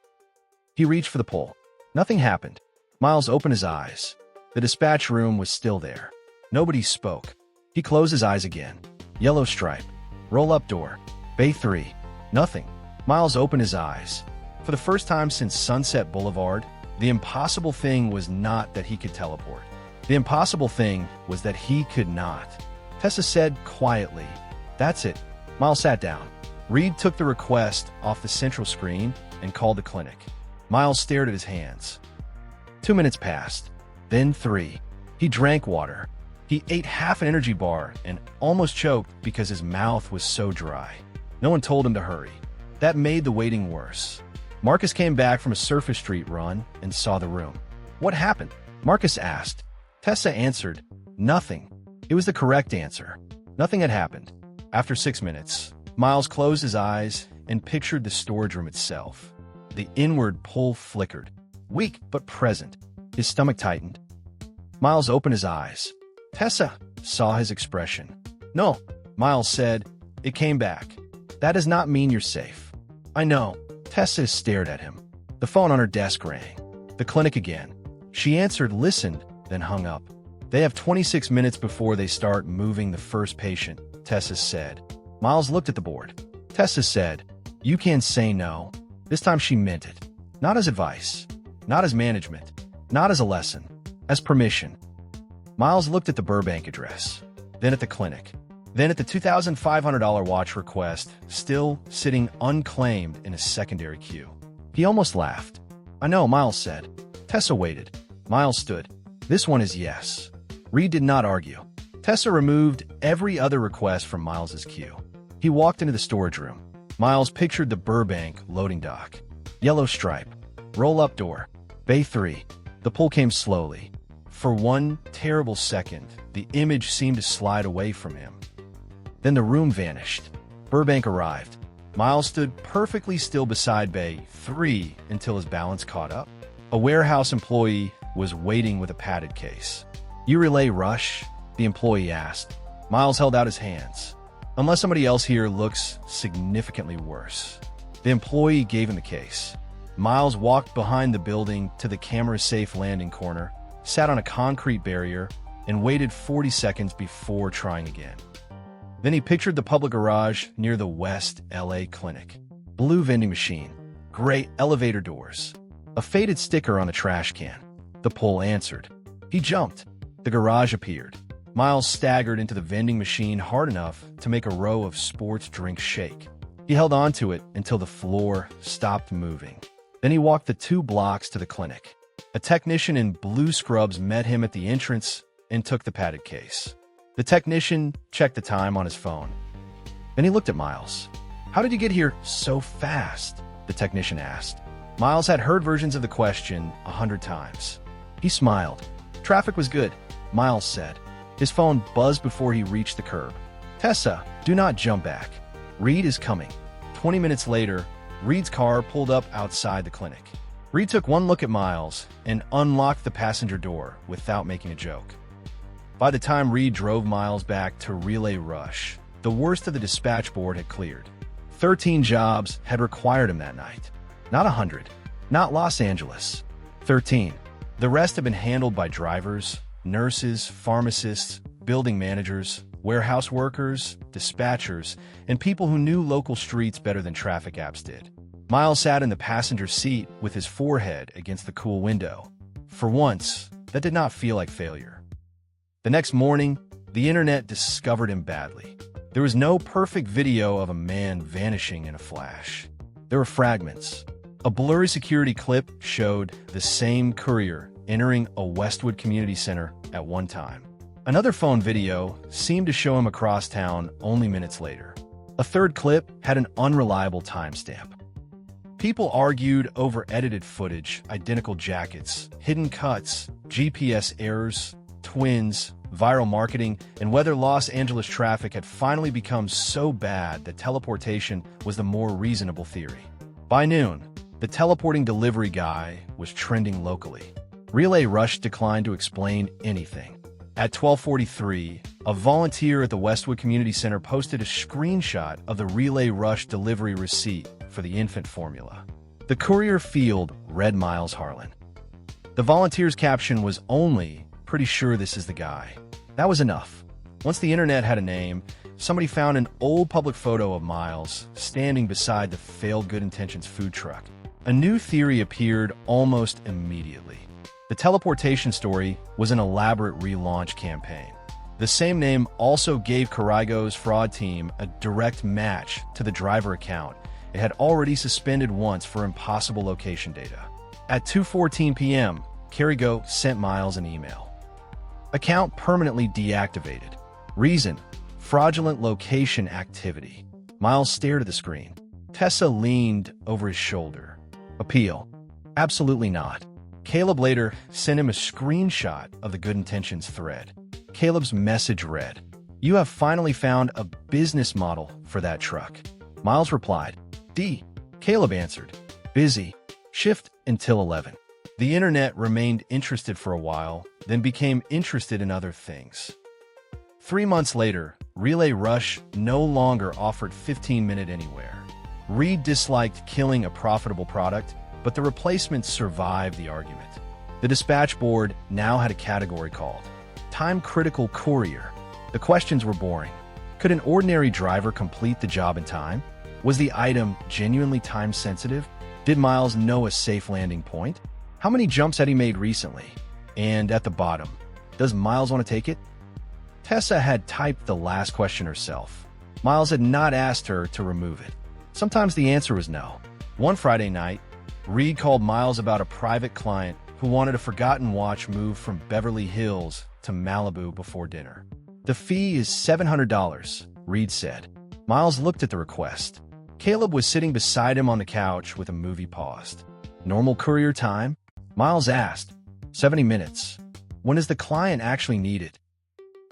He reached for the pole. Nothing happened. Miles opened his eyes. The dispatch room was still there. Nobody spoke. He closed his eyes again. Yellow stripe, roll-up door, Bay 3. Nothing. Miles opened his eyes. For the first time since Sunset Boulevard, the impossible thing was not that he could teleport. The impossible thing was that he could not. Tessa said quietly, "That's it." Miles sat down. Reed took the request off the central screen and called the clinic. Miles stared at his hands. 2 minutes passed, then 3. He drank water. He ate half an energy bar and almost choked because his mouth was so dry. No one told him to hurry. That made the waiting worse. Marcus came back from a Surface Street run and saw the room. "What happened?" Marcus asked. Tessa answered, "Nothing." It was the correct answer. Nothing had happened. After 6 minutes, Miles closed his eyes and pictured the storage room itself. The inward pull flickered, weak but present. His stomach tightened. Miles opened his eyes. Tessa saw his expression. "No," Miles said. "It came back. That does not mean you're safe." "I know." Tessa stared at him. The phone on her desk rang. The clinic again. She answered, listened, then hung up. "They have 26 minutes before they start moving the first patient," Tessa said. Miles looked at the board. Tessa said, "You can say no." This time she meant it. Not as advice. Not as management. Not as a lesson. As permission. Miles looked at the Burbank address. Then at the clinic. Then at the $2,500 watch request, still sitting unclaimed in a secondary queue. He almost laughed. "I know," Miles said. Tessa waited. Miles stood. "This one is yes." Reed did not argue. Tessa removed every other request from Miles's queue. He walked into the storage room. Miles pictured the Burbank loading dock. Yellow stripe. Roll-up door. Bay 3. The pull came slowly. For one terrible second, the image seemed to slide away from him. Then the room vanished. Burbank arrived. Miles stood perfectly still beside Bay 3 until his balance caught up. A warehouse employee was waiting with a padded case. "You relay rush?" the employee asked. Miles held out his hands. "Unless somebody else here looks significantly worse." The employee gave him the case. Miles walked behind the building to the camera-safe landing corner, sat on a concrete barrier, and waited 40 seconds before trying again. Then he pictured the public garage near the West LA clinic. Blue vending machine, gray elevator doors, a faded sticker on the trash can. The pull answered. He jumped. The garage appeared. Miles staggered into the vending machine hard enough to make a row of sports drinks shake. He held on to it until the floor stopped moving. Then he walked the 2 blocks to the clinic. A technician in blue scrubs met him at the entrance and took the padded case. The technician checked the time on his phone. Then he looked at Miles. "How did you get here so fast?" the technician asked. Miles had heard versions of the question 100 times. He smiled. "Traffic was good," Miles said. His phone buzzed before he reached the curb. "Tessa, do not jump back. Reed is coming." 20 minutes later, Reed's car pulled up outside the clinic. Reed took one look at Miles and unlocked the passenger door without making a joke. By the time Reed drove Miles back to Relay Rush, the worst of the dispatch board had cleared. 13 jobs had required him that night. Not 100. Not Los Angeles. 13. The rest had been handled by drivers, nurses, pharmacists, building managers, warehouse workers, dispatchers, and people who knew local streets better than traffic apps did. Miles sat in the passenger seat with his forehead against the cool window. For once, that did not feel like failure. The next morning, the internet discovered him badly. There was no perfect video of a man vanishing in a flash. There were fragments. A blurry security clip showed the same courier entering a Westwood community center at one time. Another phone video seemed to show him across town only minutes later. A third clip had an unreliable timestamp. People argued over edited footage, identical jackets, hidden cuts, GPS errors, twins, viral marketing, and whether Los Angeles traffic had finally become so bad that teleportation was the more reasonable theory. By noon, the teleporting delivery guy was trending locally. Relay Rush declined to explain anything. At 12:43, a volunteer at the Westwood Community Center posted a screenshot of the Relay Rush delivery receipt for the infant formula. The courier field read Miles Harlan. The volunteer's caption was only, "Pretty sure this is the guy." That was enough. Once the internet had a name, somebody found an old public photo of Miles standing beside the failed Good Intentions food truck. A new theory appeared almost immediately. The teleportation story was an elaborate relaunch campaign. The same name also gave Carigo's fraud team a direct match to the driver account it had already suspended once for impossible location data. At 2:14 p.m., Carigo sent Miles an email. Account permanently deactivated. Reason: fraudulent location activity. Miles stared at the screen. Tessa leaned over his shoulder. Appeal: absolutely not. Caleb later sent him a screenshot of the Good Intentions thread. Caleb's message read, "You have finally found a business model for that truck." Miles replied, "D." Caleb answered, "Busy. Shift until 11. The internet remained interested for a while, then became interested in other things. 3 months later, Relay Rush no longer offered 15-minute anywhere. Reed disliked killing a profitable product, but the replacement survived the argument. The dispatch board now had a category called Time-Critical Courier. The questions were boring. Could an ordinary driver complete the job in time? Was the item genuinely time-sensitive? Did Miles know a safe landing point? How many jumps had he made recently? And at the bottom, does Miles want to take it? Tessa had typed the last question herself. Miles had not asked her to remove it. Sometimes the answer was no. One Friday night, Reed called Miles about a private client who wanted a forgotten watch moved from Beverly Hills to Malibu before dinner. The fee is $700, Reed said. Miles looked at the request. Caleb was sitting beside him on the couch with a movie paused. Normal courier time? Miles asked. 70 minutes. When does the client actually need it?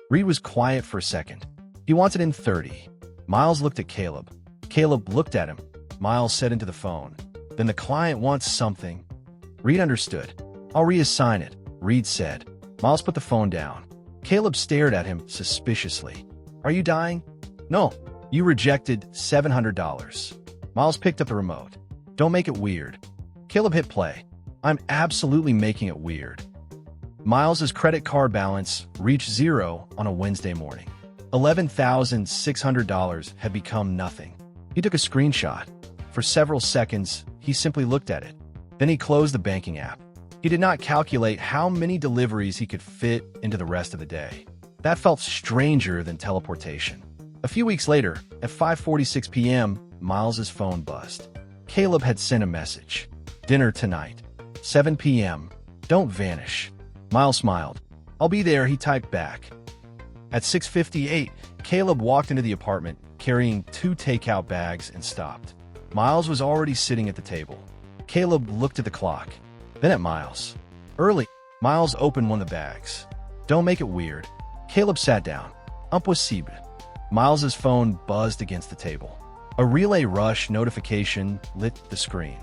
Reed was quiet for a second. He wants it in 30. Miles looked at Caleb. Caleb looked at him. Miles said into the phone, "Then the client wants something." Reed understood. "I'll reassign it," Reed said. Miles put the phone down. Caleb stared at him suspiciously. "Are you dying?" "No. You rejected $700. Miles picked up the remote. "Don't make it weird." Caleb hit play. "I'm absolutely making it weird." Miles's credit card balance reached zero on a Wednesday morning. $11,600 had become nothing. He took a screenshot. For several seconds, he simply looked at it. Then he closed the banking app. He did not calculate how many deliveries he could fit into the rest of the day. That felt stranger than teleportation. A few weeks later, at 5:46 p.m., Miles's phone buzzed. Caleb had sent a message. "Dinner tonight. 7 p.m. Don't vanish." Miles smiled. "I'll be there," he typed back. At 6:58, Caleb walked into the apartment, carrying 2 takeout bags, and stopped. Miles was already sitting at the table. Caleb looked at the clock, then at Miles. "Early." Miles opened one of the bags. "Don't make it weird." Caleb sat down. Impossible. Miles's phone buzzed against the table. A Relay Rush notification lit the screen.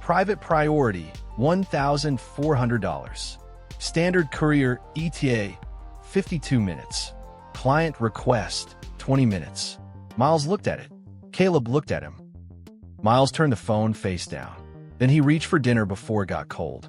Private priority, $1,400. Standard courier ETA, 52 minutes. Client request, 20 minutes. Miles looked at it. Caleb looked at him. Miles turned the phone face down. Then he reached for dinner before it got cold.